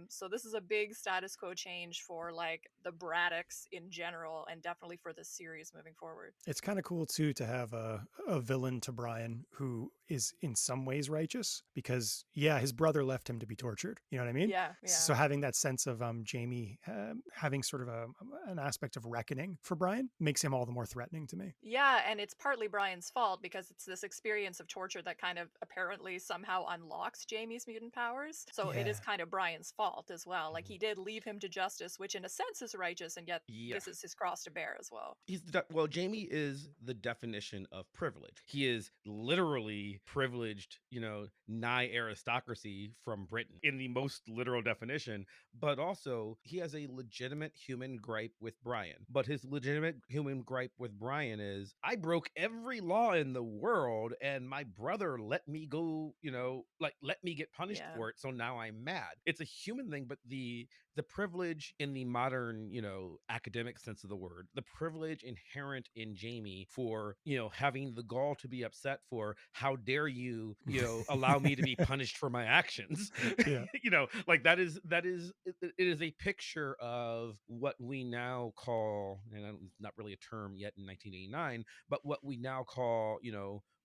so this is a big status quo change for like the Braddocks in general, and definitely for this series moving forward. It's kind of cool too to have a villain to Brian who is in some ways righteous because his brother left him to be tortured. You know what I mean? Yeah. So having that sense of Jamie having sort of an aspect of reckoning for Brian makes him all the more threatening to me. Yeah, and it's partly Brian's fault because it's this experience of torture that kind of apparently somehow unlocks Jamie's mutant powers. So it is kind of Brian's fault as well. Like, he did leave him to justice, which in a sense is righteous, and yet this is his cross to bear as well. Jamie is the definition of privilege. He is literally privileged, nigh aristocracy from Britain in the most literal definition, but also he has a legitimate human gripe with Brian. But his legitimate human gripe with Brian is, I broke every law in the world and my brother let me go, let me get punished for it. So now I'm mad. It's a human thing, but the privilege in the modern, academic sense of the word, the privilege inherent in Jamie for, having the gall to be upset for, how dare you, allow me to be punished for my actions. Yeah. It is a picture of what we now call, and it's not really a term yet in 1989, but what we now call,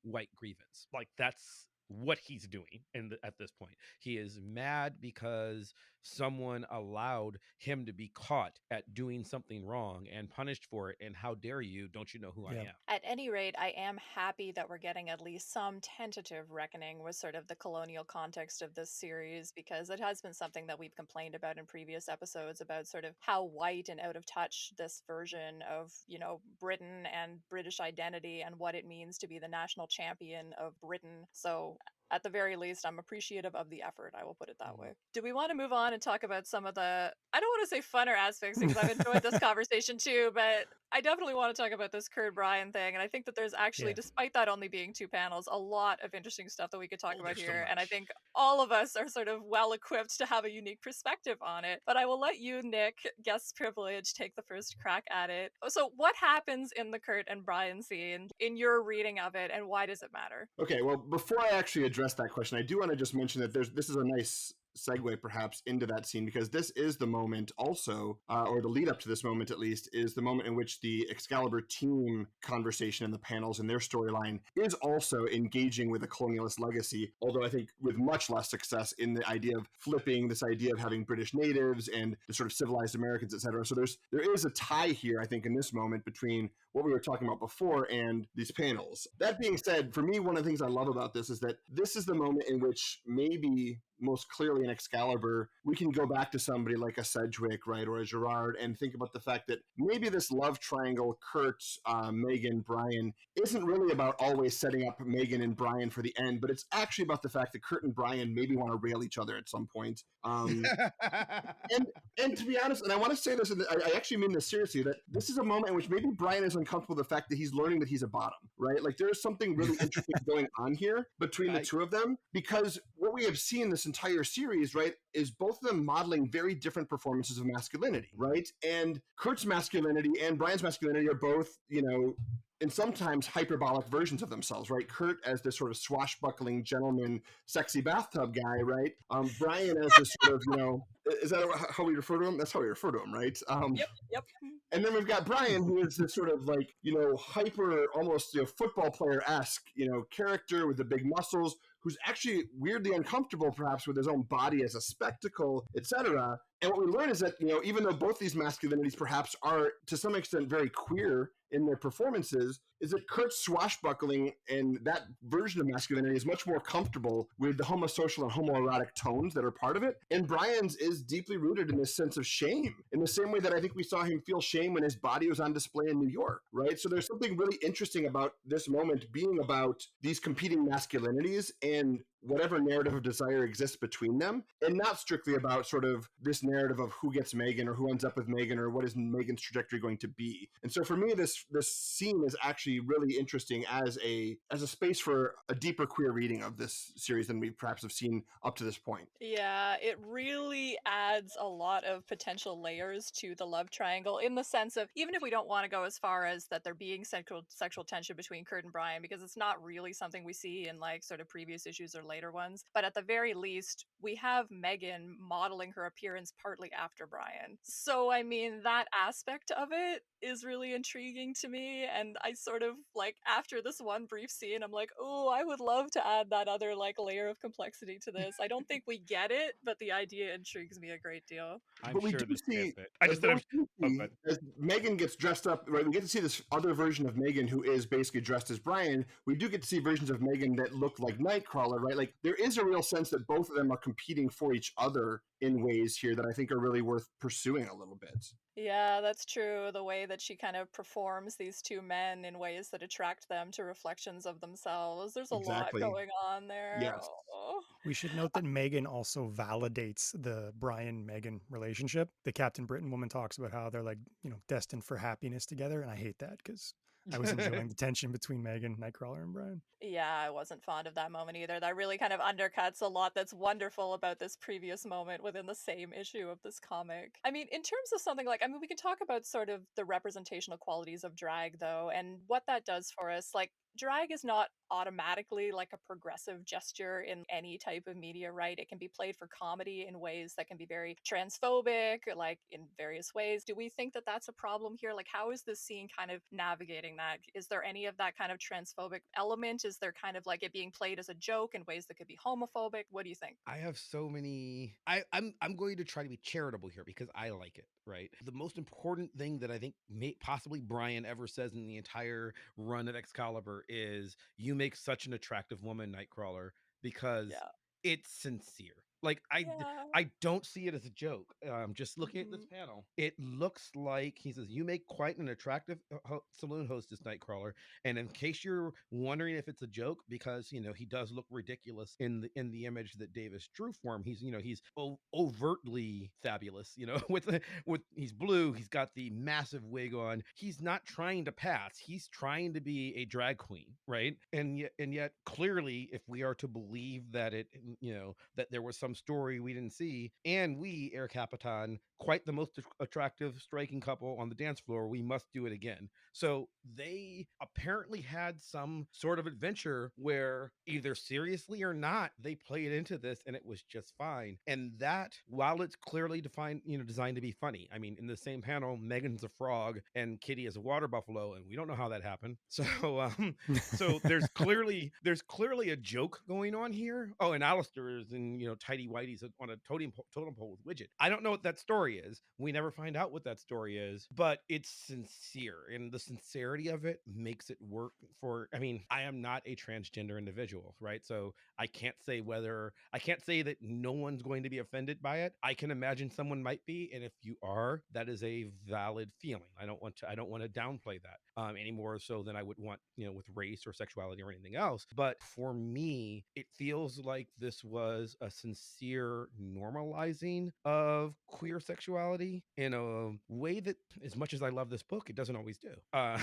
white grievance. Like, that's what he's doing at this point. He is mad because someone allowed him to be caught at doing something wrong and punished for it. And how dare you? Don't you know who I am? At any rate, I am happy that we're getting at least some tentative reckoning with sort of the colonial context of this series, because it has been something that we've complained about in previous episodes about sort of how white and out of touch this version of, Britain and British identity and what it means to be the national champion of Britain. So at the very least, I'm appreciative of the effort. I will put it that way. Do we want to move on and talk about some of the, I don't want to say funner aspects because I've enjoyed this conversation too, but I definitely want to talk about this Kurt Bryan thing. And I think that there's actually, despite that only being 2 panels, a lot of interesting stuff that we could talk about here. And I think all of us are sort of well equipped to have a unique perspective on it. But I will let you, Nick, guest privilege, take the first crack at it. So what happens in the Kurt and Bryan scene in your reading of it, and why does it matter? Okay, well, before I actually address that question, I do want to just mention that this is a nice segue perhaps into that scene, because this is the moment also, or the lead up to this moment at least, is the moment in which the Excalibur team conversation in the panels and their storyline is also engaging with a colonialist legacy, although I think with much less success in the idea of flipping this idea of having British natives and the sort of civilized Americans, etc. So there is a tie here, I think, in this moment between what we were talking about before and these panels. That being said, for me, one of the things I love about this is that this is the moment in which maybe most clearly in Excalibur, we can go back to somebody like a Sedgwick, right, or a Gerard, and think about the fact that maybe this love triangle, Kurt, Megan, Bryan, isn't really about always setting up Megan and Bryan for the end, but it's actually about the fact that Kurt and Bryan maybe want to rail each other at some point. And to be honest, and I want to say this, and I actually mean this seriously, that this is a moment in which maybe Bryan is uncomfortable with the fact that he's learning that he's a bottom, right? Like there's something really interesting going on here between the two of them, because what we have seen this entire series, right, is both of them modeling very different performances of masculinity, right? And Kurt's masculinity and Bryan's masculinity are both, and sometimes hyperbolic versions of themselves, right? Kurt as this sort of swashbuckling gentleman, sexy bathtub guy, right? Bryan as this sort of, is that how we refer to him? That's how we refer to him, right? Yep. And then we've got Bryan, who is this sort of like, hyper, almost football player-esque, character with the big muscles, who's actually weirdly uncomfortable perhaps with his own body as a spectacle, etc. And what we learn is that, even though both these masculinities perhaps are to some extent very queer in their performances, is that Kurt's swashbuckling and that version of masculinity is much more comfortable with the homosocial and homoerotic tones that are part of it. And Bryan's is deeply rooted in this sense of shame, in the same way that I think we saw him feel shame when his body was on display in New York, right? So there's something really interesting about this moment being about these competing masculinities and whatever narrative of desire exists between them, and not strictly about sort of this narrative of who gets Megan or who ends up with Megan or what is Megan's trajectory going to be. And so for me, this scene is actually really interesting as a space for a deeper queer reading of this series than we perhaps have seen up to this point. Yeah, it really adds a lot of potential layers to the love triangle, in the sense of, even if we don't want to go as far as that there being sexual tension between Kurt and Bryan, because it's not really something we see in like sort of previous issues or later ones, but at the very least we have Megan modeling her appearance partly after Bryan. So I mean, that aspect of it is really intriguing to me, and I sort of like, after this one brief scene, I'm like, oh, I would love to add that other like layer of complexity to this. I don't think we get it, but the idea intrigues me a great deal. I'm but we sure do this see, gets it. I just as Megan gets dressed up, right? We get to see this other version of Megan who is basically dressed as Bryan. We do get to see versions of Megan that look like Nightcrawler, right? Like there is a real sense that both of them are competing for each other in ways here that I think are really worth pursuing a little bit. Yeah, that's true. The way that she kind of performs these two men in ways that attract them to reflections of themselves. There's a Exactly. lot going on there. Yes. Oh. We should note that Megan also validates the Bryan-Megan relationship. The Captain Britain woman talks about how they're like, destined for happiness together. And I hate that because I was enjoying the tension between Megan, Nightcrawler, and Bryan. Yeah, I wasn't fond of that moment either. That really kind of undercuts a lot that's wonderful about this previous moment within the same issue of this comic. I mean, in terms of something like, we can talk about sort of the representational qualities of drag, though, and what that does for us. Like, drag is not automatically like a progressive gesture in any type of media, right? It can be played for comedy in ways that can be very transphobic, like in various ways. Do we think that that's a problem here? Like, how is this scene kind of navigating that? Is there any of that kind of transphobic element? Is there kind of like it being played as a joke in ways that could be homophobic? What do you think? I have so many. I'm going to try to be charitable here because I like it, right? The most important thing that I think possibly Brian ever says in the entire run of Excalibur is, "You make such an attractive woman, Nightcrawler," because Yeah. it's sincere. Like Yeah. I don't see it as a joke. Just looking at this Mhm. panel, it looks like he says, "You make quite an attractive saloon hostess, Nightcrawler." And in case you're wondering if it's a joke, because he does look ridiculous in the image that Davis drew for him. He's overtly fabulous. With he's blue. He's got the massive wig on. He's not trying to pass. He's trying to be a drag queen, right? And yet clearly, if we are to believe that that there was some story we didn't see, and we, Air Capitan, quite the most attractive, striking couple on the dance floor, we must do it again. So they apparently had some sort of adventure where, either seriously or not, they played into this and it was just fine. And that, while it's clearly designed to be funny, I mean, in the same panel, Megan's a frog and Kitty is a water buffalo, and we don't know how that happened. So there's clearly a joke going on here. Oh, and Alistair is in tidy whities on a totem pole with Widget. I don't know what that story is. We never find out what that story is, but it's sincere, and the sincerity of it makes it work. I mean, I am not a transgender individual, right? So I can't say that no one's going to be offended by it. I can imagine someone might be, and if you are, that is a valid feeling. I don't want to downplay that any more so than I would want, with race or sexuality or anything else. But for me, it feels like this was a sincere normalizing of queer sexuality in a way that, as much as I love this book, it doesn't always do. Yeah.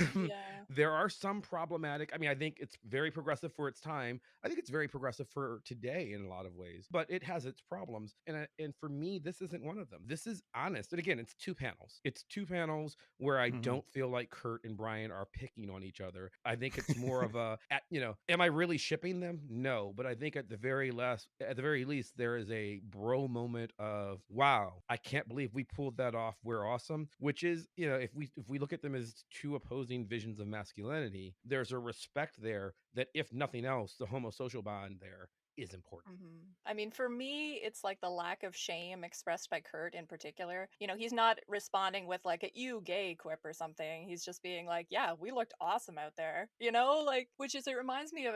There are some problematic. I mean, I think it's very progressive for its time. I think it's very progressive for today in a lot of ways, but it has its problems. And for me, this isn't one of them. This is honest. And again, it's two panels. It's two panels where I Mhm. don't feel like Kurt and Brian are picking on each other. I think it's more of am I really shipping them? No, but I think at the very least, there is a bro moment of, wow, I can't believe we pulled that off. We're awesome. Which is, if we look at them as two opposing visions of masculinity, there's a respect there that, if nothing else, the homosocial bond there is important. I mean, for me, it's like the lack of shame expressed by Kurt in particular. He's not responding with like a "you gay" quip or something. He's just being like, "Yeah, we looked awesome out there," it reminds me of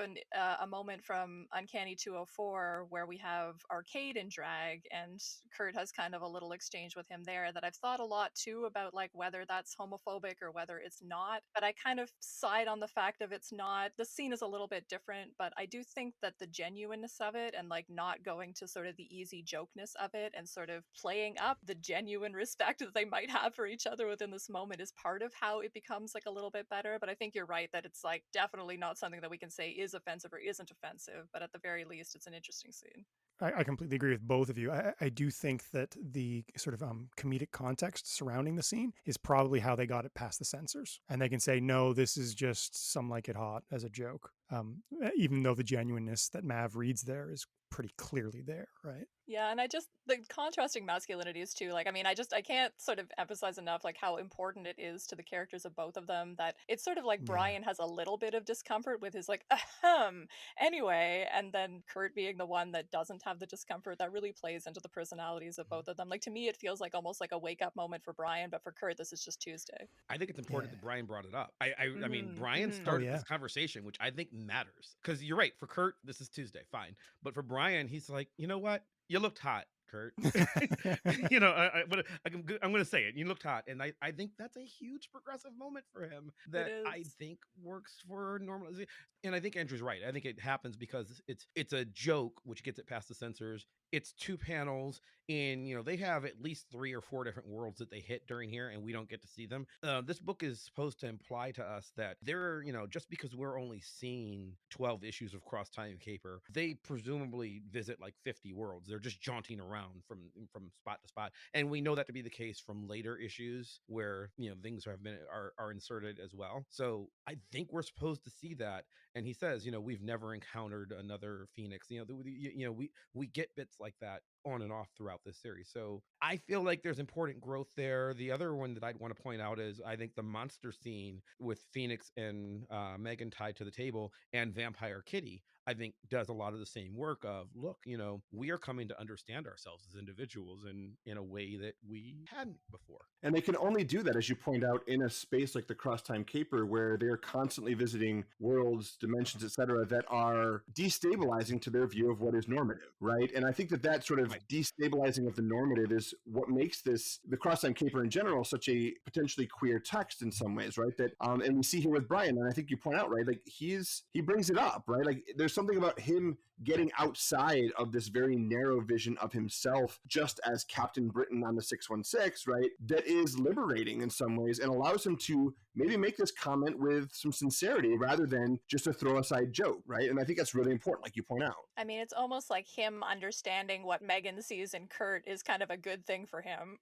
a moment from Uncanny 204 where we have Arcade in drag, and Kurt has kind of a little exchange with him there that I've thought a lot too about, like whether that's homophobic or whether it's not. But I kind of side on the fact of it's not. The scene is a little bit different, but I do think that the genuineness of it, and like not going to sort of the easy jokeness of it and sort of playing up the genuine respect that they might have for each other within this moment, is part of how it becomes like a little bit better. But I think you're right that it's like definitely not something that we can say is offensive or isn't offensive, but at the very least it's an interesting scene. I completely agree with both of you. I do think that the sort of comedic context surrounding the scene is probably how they got it past the censors. And they can say, no, this is just Some Like It Hot as a joke. Even though the genuineness that Mav reads there is pretty clearly there, right? Yeah, and the contrasting masculinities too. Like, I mean, I can't sort of emphasize enough like how important it is to the characters of both of them that it's sort of like Yeah. Brian has a little bit of discomfort with his like ahem anyway, and then Kurt being the one that doesn't have the discomfort, that really plays into the personalities of both of them. Like, to me, it feels like almost like a wake up moment for Brian, but for Kurt, this is just Tuesday. I think it's important that Brian brought it up. I mean, Mhm, Brian mhm. started this conversation, which I think matters. Because you're right. For Kurt, this is Tuesday, fine. But for Brian, he's like, you know what? You looked hot, Kurt. I'm going to say it. You looked hot. And I think that's a huge progressive moment for him that I is. think works for normalization. And I think Andrew's right. I think it happens because it's a joke, which gets it past the censors. It's two panels, and they have at least 3 or 4 different worlds that they hit during here, and we don't get to see them. This book is supposed to imply to us that they're, just because we're only seeing 12 issues of Cross Time Caper, they presumably visit like 50 worlds. They're just jaunting around around from spot to spot, and we know that to be the case from later issues where things are inserted as well. So I think we're supposed to see that. And he says, we've never encountered another Phoenix. We get bits like that on and off throughout this series. So I feel like there's important growth there. The other one that I'd want to point out is I think the monster scene with Phoenix and Megan tied to the table and Vampire Kitty, I think does a lot of the same work of, look, we are coming to understand ourselves as individuals in a way that we hadn't before. And they can only do that, as you point out, in a space like the Cross-Time Caper, where they're constantly visiting worlds, dimensions, etc., that are destabilizing to their view of what is normative, right? And I think that sort of destabilizing of the normative is what makes the Cross-Time Caper in general such a potentially queer text in some ways, right? That and we see here with Brian, and I think you point out, right, like he brings it up, right? Like there's something about him getting outside of this very narrow vision of himself just as Captain Britain on the 616, right, that is liberating in some ways and allows him to maybe make this comment with some sincerity rather than just a throw aside joke, right? And I think that's really important, like you point out. I mean, it's almost like him understanding what Megan sees in Kurt is kind of a good thing for him,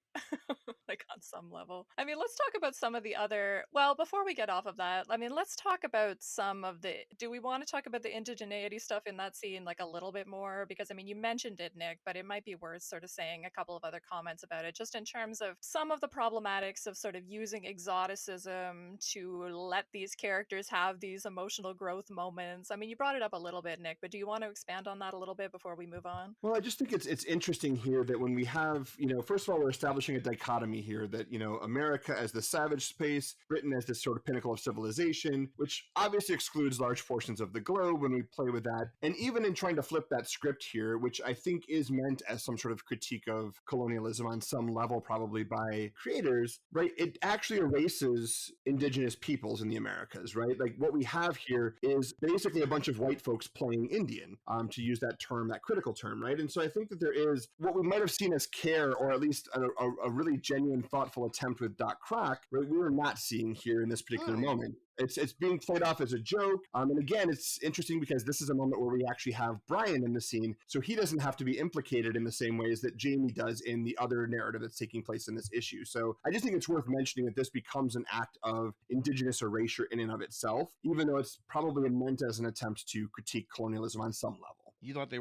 like on some level. I mean, let's talk about some of the other, well, before we get off of that, I mean, let's talk about some of do we want to talk about the indigeneity stuff in that scene like a little bit more? Because, I mean, you mentioned it, Nick, but it might be worth sort of saying a couple of other comments about it, just in terms of some of the problematics of sort of using exoticism to let these characters have these emotional growth moments. I mean, you brought it up a little bit, Nick, but do you want to expand on that a little bit before we move on? Well, I just think it's interesting here that when we have, first of all, we're establishing a dichotomy here that, America as the savage space, Britain as this sort of pinnacle of civilization, which obviously excludes large portions of the globe when we play with that. And even in trying to flip that script here, which I think is meant as some sort of critique of colonialism on some level, probably by creators, right? It actually erases indigenous peoples in the Americas, right? Like what we have here is basically a bunch of white folks playing Indian, to use that term, that critical term, right? And so I think that there is what we might have seen as care, or at least a really genuine, thoughtful attempt with Doc Croc, right? We're not seeing here in this particular moment. It's being played off as a joke. And again, it's interesting because this is a moment where we actually have Brian in the scene, so he doesn't have to be implicated in the same ways that Jamie does in the other narrative that's taking place in this issue. So I just think it's worth mentioning that this becomes an act of indigenous erasure in and of itself, even though it's probably meant as an attempt to critique colonialism on some level. You thought they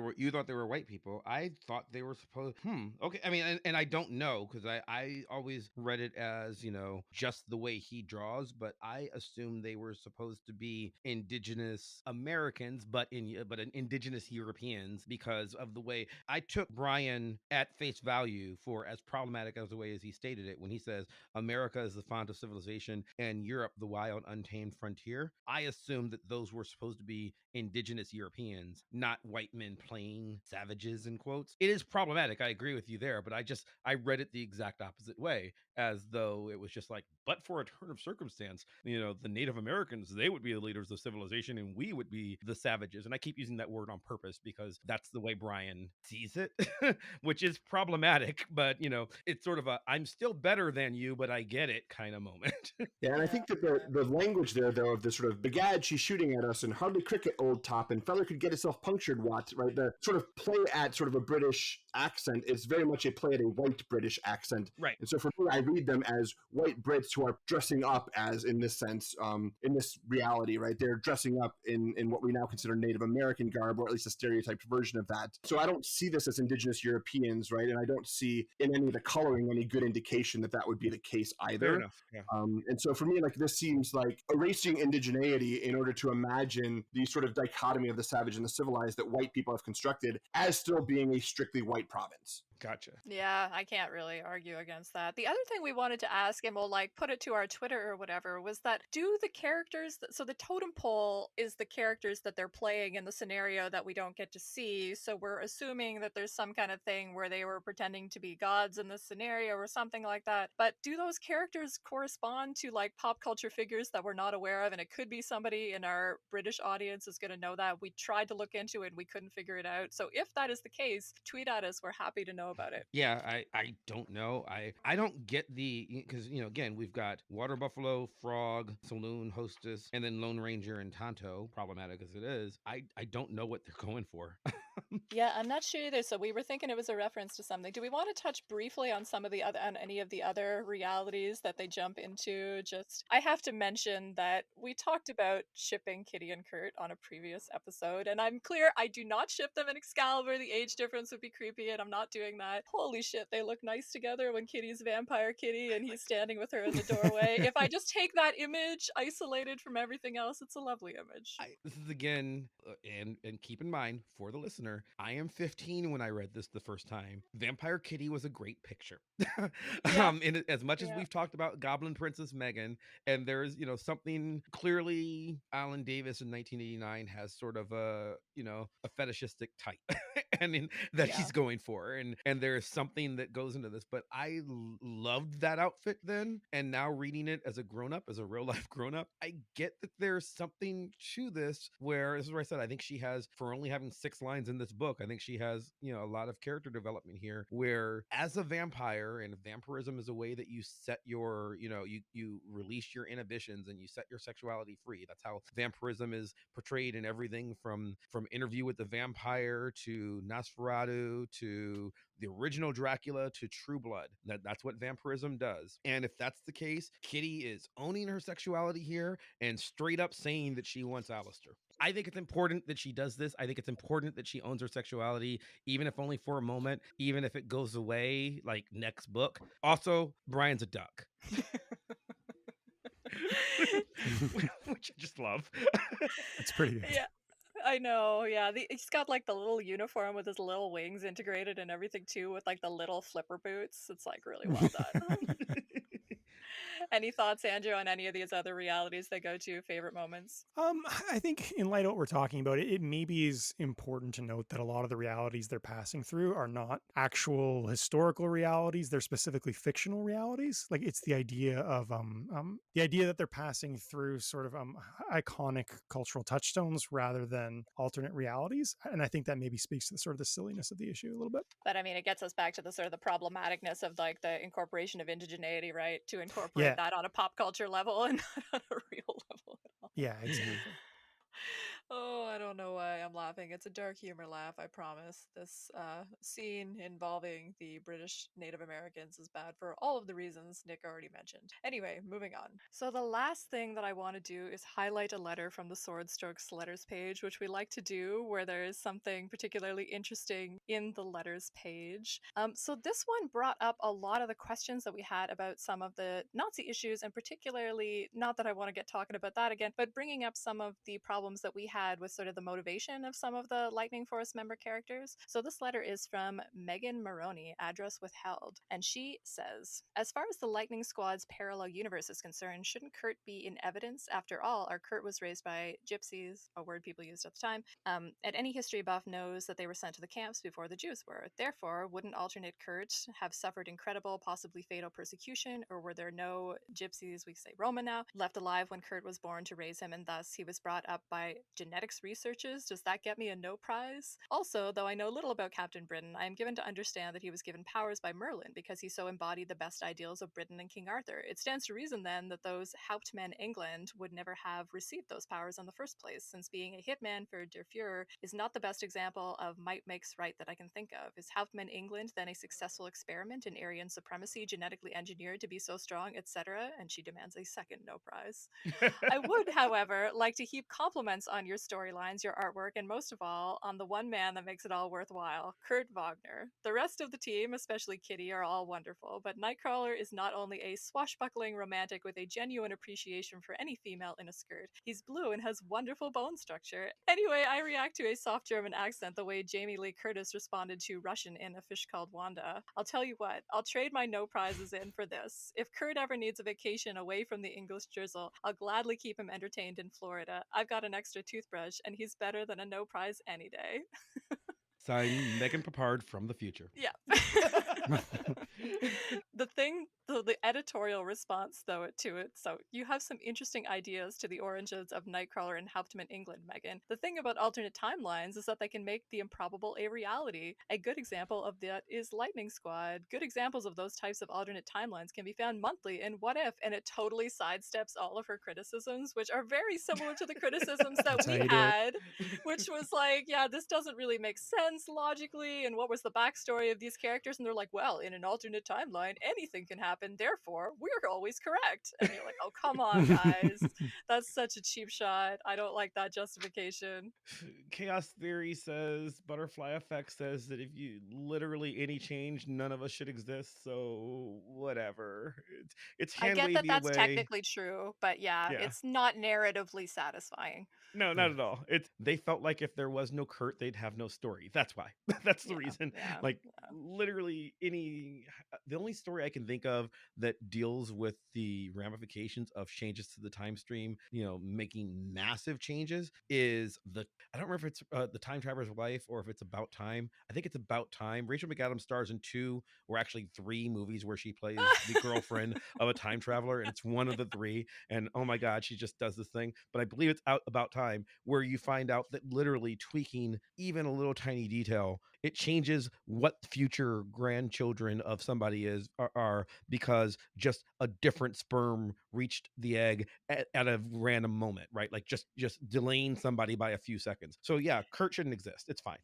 were white people. I thought they were supposed. Okay. I mean, and I don't know because I always read it as just the way he draws, but I assumed they were supposed to be indigenous Americans, but indigenous Europeans because of the way I took Brian at face value for as problematic as the way as he stated it when he says America is the font of civilization and Europe the wild untamed frontier. I assumed that those were supposed to be indigenous Europeans, not white men playing savages in quotes. It is problematic. I agree with you there, but I read it the exact opposite way, as though it was just like, but for a turn of circumstance, the Native Americans, they would be the leaders of civilization and we would be the savages. And I keep using that word on purpose because that's the way Brian sees it, which is problematic, but it's sort of a, I'm still better than you, but I get it kind of moment. Yeah, and I think that the language there, though, of the sort of begad, she's shooting at us, and hardly cricket, old top, and feather could get itself punctured, what, right? The sort of play at sort of a British accent is very much a play at a white British accent. Right. And so for me, I read them as white Brits who are dressing up as, in this sense, in this reality, right? They're dressing up in what we now consider Native American garb, or at least a stereotyped version of that. So I don't see this as indigenous Europeans, right? And I don't see in any of the coloring any good indication that that would be the case either. Fair enough. Yeah. And so for me, like, this seems like erasing indigeneity in order to imagine the sort of dichotomy of the savage and the civilized that white people have constructed as still being a strictly white province. Gotcha. Yeah, I can't really argue against that. The other thing we wanted to ask, and we'll like put it to our Twitter or whatever, was that do the characters, so the totem pole is the characters that they're playing in the scenario that we don't get to see. So we're assuming that there's some kind of thing where they were pretending to be gods in this scenario or something like that. But do those characters correspond to like pop culture figures that we're not aware of? And it could be somebody in our British audience is going to know that. We tried to look into it and we couldn't figure it out. So if that is the case, tweet at us. We're happy to know about it. Yeah, I don't know. I don't get because again, we've got Water Buffalo, Frog, Saloon Hostess, and then Lone Ranger and Tonto, problematic as it is. I don't know what they're going for. Yeah, I'm not sure either. So we were thinking it was a reference to something. Do we want to touch briefly on some of the other, on any of the other realities that they jump into? Just, I have to mention that we talked about shipping Kitty and Kurt on a previous episode, and I'm clear I do not ship them in Excalibur. The age difference would be creepy, and I'm not doing that. Holy shit, they look nice together when Kitty's vampire Kitty and he's standing with her in the doorway. If I just take that image isolated from everything else, it's a lovely image. This is again, and keep in mind for the listener, I am 15 when I read this the first time. Vampire Kitty was a great picture. Yeah. And as much as Yeah. we've talked about Goblin Princess Megan, and there's something clearly Alan Davis in 1989 has sort of a fetishistic type, that Yeah. he's going for, and there's something that goes into this. But I loved that outfit then, and now reading it as a grown up, as a real life grown up, I get that there's something to this. Where this is where I said I think she has, for only having 6 lines in this book, I think she has a lot of character development here. Where as a vampire, and vampirism is a way that you set your you release your inhibitions and you set your sexuality free. That's how vampirism is portrayed in everything from Interview with the Vampire to Nosferatu to the original Dracula to True Blood. That's what vampirism does. And if that's the case, Kitty is owning her sexuality here and straight up saying that she wants Alistair. I think it's important that she does this. I think it's important that she owns her sexuality, even if only for a moment, even if it goes away like next book. Also, Brian's a duck. Which I just love. It's pretty good. Yeah, I know. Yeah, he's got like the little uniform with his little wings integrated and everything too, with like the little flipper boots. It's like really well done. Any thoughts, Andrew, on any of these other realities they go to? Favorite moments? I think in light of what we're talking about, it maybe is important to note that a lot of the realities they're passing through are not actual historical realities. They're specifically fictional realities. Like it's the idea of the idea that they're passing through sort of iconic cultural touchstones rather than alternate realities. And I think that maybe speaks to the sort of the silliness of the issue a little bit. But I mean, it gets us back to the sort of the problematicness of like the incorporation of indigeneity, right? To incorporate that on a pop culture level and not on a real level at all. Yeah, exactly. Oh, I don't know why I'm laughing. It's a dark humor laugh, I promise. This scene involving the British Native Americans is bad for all of the reasons Nick already mentioned. Anyway, moving on. So the last thing that I want to do is highlight a letter from the Sword Strokes letters page, which we like to do where there is something particularly interesting in the letters page. So this one brought up a lot of the questions that we had about some of the Nazi issues, and particularly, not that I want to get talking about that again, but bringing up some of the problems that we had with sort of the motivation of some of the Lightning Force member characters. So this letter is from Megan Maroney, address withheld, and she says, as far as the Lightning Squad's parallel universe is concerned, shouldn't Kurt be in evidence? After all, our Kurt was raised by gypsies, a word people used at the time, and any history buff knows that they were sent to the camps before the Jews were. Therefore, wouldn't alternate Kurt have suffered incredible, possibly fatal persecution, or were there no gypsies, we say Roman now, left alive when Kurt was born to raise him, and thus he was brought up by genetics researchers? Does that get me a no prize? Also, though I know little about Captain Britain, I am given to understand that he was given powers by Merlin because he so embodied the best ideals of Britain and King Arthur. It stands to reason then that those Hauptmen England would never have received those powers in the first place, since being a hitman for Der Fuhrer is not the best example of might makes right that I can think of. Is Hauptmen England then a successful experiment in Aryan supremacy, genetically engineered to be so strong, etc.? And she demands a second no prize. I would, however, like to heap compliments on your storylines, your artwork, and most of all, on the one man that makes it all worthwhile, Kurt Wagner. The rest of the team, especially Kitty, are all wonderful, but Nightcrawler is not only a swashbuckling romantic with a genuine appreciation for any female in a skirt, he's blue and has wonderful bone structure. Anyway, I react to a soft German accent the way Jamie Lee Curtis responded to Russian in A Fish Called Wanda. I'll tell you what, I'll trade my no prizes in for this. If Kurt ever needs a vacation away from the English drizzle, I'll gladly keep him entertained in Florida. I've got an extra toothbrush, and he's better than a no prize any day. Signed, Megan Papard from the future. Yeah. The editorial response, though, to it, so you have some interesting ideas to the origins of Nightcrawler and Hauptmann England, Megan. The thing about alternate timelines is that they can make the improbable a reality. A good example of that is Lightning Squad. Good examples of those types of alternate timelines can be found monthly in What If, and it totally sidesteps all of her criticisms, which are very similar to the criticisms that That's how we you do it. had, which was like, yeah, this doesn't really make sense logically, and what was the backstory of these characters? And they're like, well, in an alternate timeline, anything can happen, therefore, we're always correct. And you're like, oh, come on, guys. That's such a cheap shot. I don't like that justification. Chaos Theory says, Butterfly Effect says that if you literally any change, none of us should exist. So whatever. It's I hand get that wavy that's away. technically true, but yeah, it's not narratively satisfying. No, not at all. They felt like if there was no Kurt, they'd have no story. That's why. That's the reason. Literally the only story I can think of that deals with the ramifications of changes to the time stream, making massive changes is I don't remember if it's the Time Traveler's Wife or if it's About Time. I think it's About Time. Rachel McAdams stars in 2 or actually 3 movies where she plays the girlfriend of a time traveler, and it's one of the 3. And oh my God, she just does this thing. But I believe it's About Time, where you find out that literally tweaking even a little tiny detail, it changes what future grandchildren of somebody are because just a different sperm reached the egg at a random moment, right? Like just delaying somebody by a few seconds. So yeah, Kurt shouldn't exist. It's fine.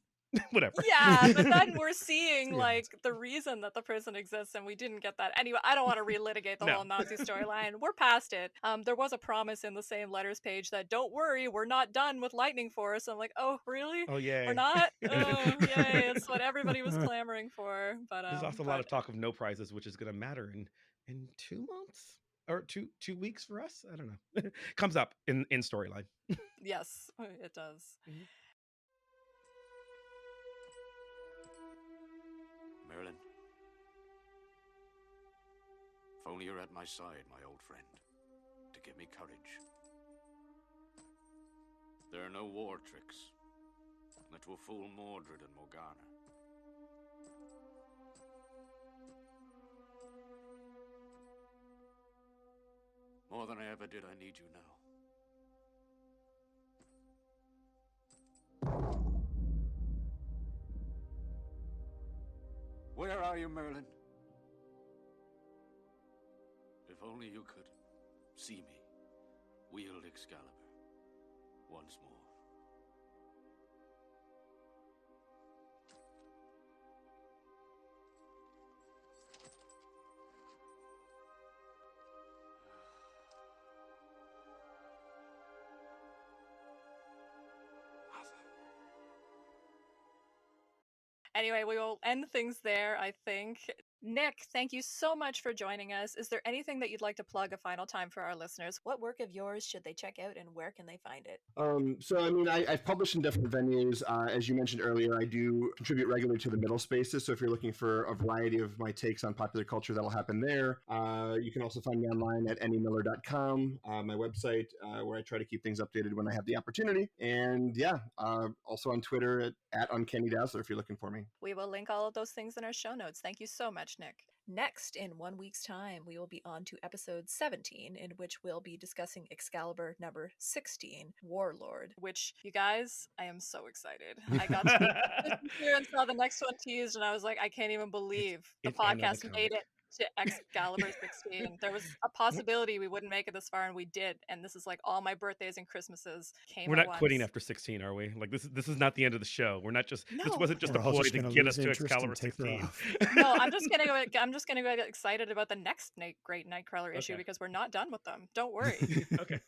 Whatever. Yeah, but then we're seeing the reason that the prison exists, and we didn't get that. Anyway, I don't want to relitigate the whole Nazi storyline. We're past it. There was a promise in the same letters page that don't worry, we're not done with Lightning Force. I'm like, oh really? Oh yeah, we're not. Oh yay! It's what everybody was clamoring for. But there's also a lot of talk of no prizes, which is going to matter in 2 months or two weeks for us. I don't know. Comes up in storyline. Yes, it does. Mm-hmm. Merlin, if only you're at my side, my old friend, to give me courage. There are no war tricks that will fool Mordred and Morgana. More than I ever did, I need you now. Where are you, Merlin? If only you could see me wield Excalibur once more. Anyway, we will end things there, I think. Nick, thank you so much for joining us. Is there anything that you'd like to plug a final time for our listeners? What work of yours should they check out, and where can they find it? So, I mean, I've published in different venues. As you mentioned earlier, I do contribute regularly to the Middle Spaces. So if you're looking for a variety of my takes on popular culture, that'll happen there. You can also find me online at ennymiller.com, my website, where I try to keep things updated when I have the opportunity. And also on Twitter at Uncanny Dazzler if you're looking for me. We will link all of those things in our show notes. Thank you so much, Nick. Next, in 1 week's time, we will be on to episode 17, in which we'll be discussing Excalibur number 16, Warlord, which, you guys, I am so excited. I got to here and saw the next one teased, and I was like, I can't even believe the podcast made it to Excalibur 16. There was a possibility we wouldn't make it this far, and we did. And this is like all my birthdays and Christmases came. We're not quitting after 16, are we? Like this is not the end of the show. We're not just this wasn't just a ploy to get us to Excalibur 16. No, I'm just gonna go get excited about the next great Nightcrawler issue because we're not done with them. Don't worry. Okay.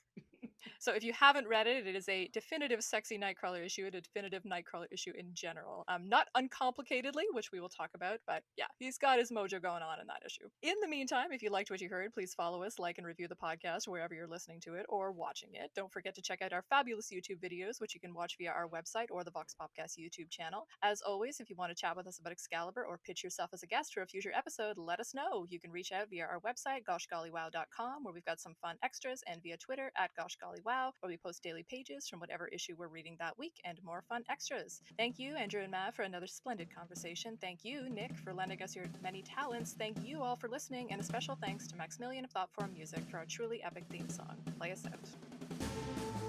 So if you haven't read it, it is a definitive sexy Nightcrawler issue, a definitive Nightcrawler issue in general. Not uncomplicatedly, which we will talk about, but yeah, he's got his mojo going on in that issue. In the meantime, if you liked what you heard, please follow us, like and review the podcast wherever you're listening to it or watching it. Don't forget to check out our fabulous YouTube videos, which you can watch via our website or the Vox Popcast YouTube channel. As always, if you want to chat with us about Excalibur or pitch yourself as a guest for a future episode, let us know. You can reach out via our website, goshgollywow.com, where we've got some fun extras, and via Twitter at goshgollywow. WoW, where we post daily pages from whatever issue we're reading that week and more fun extras. Thank you, Andrew and Matt, for another splendid conversation. Thank you, Nick, for lending us your many talents. Thank you all for listening, and a special thanks to Maximilian of Thoughtform Music for our truly epic theme song. Play us out.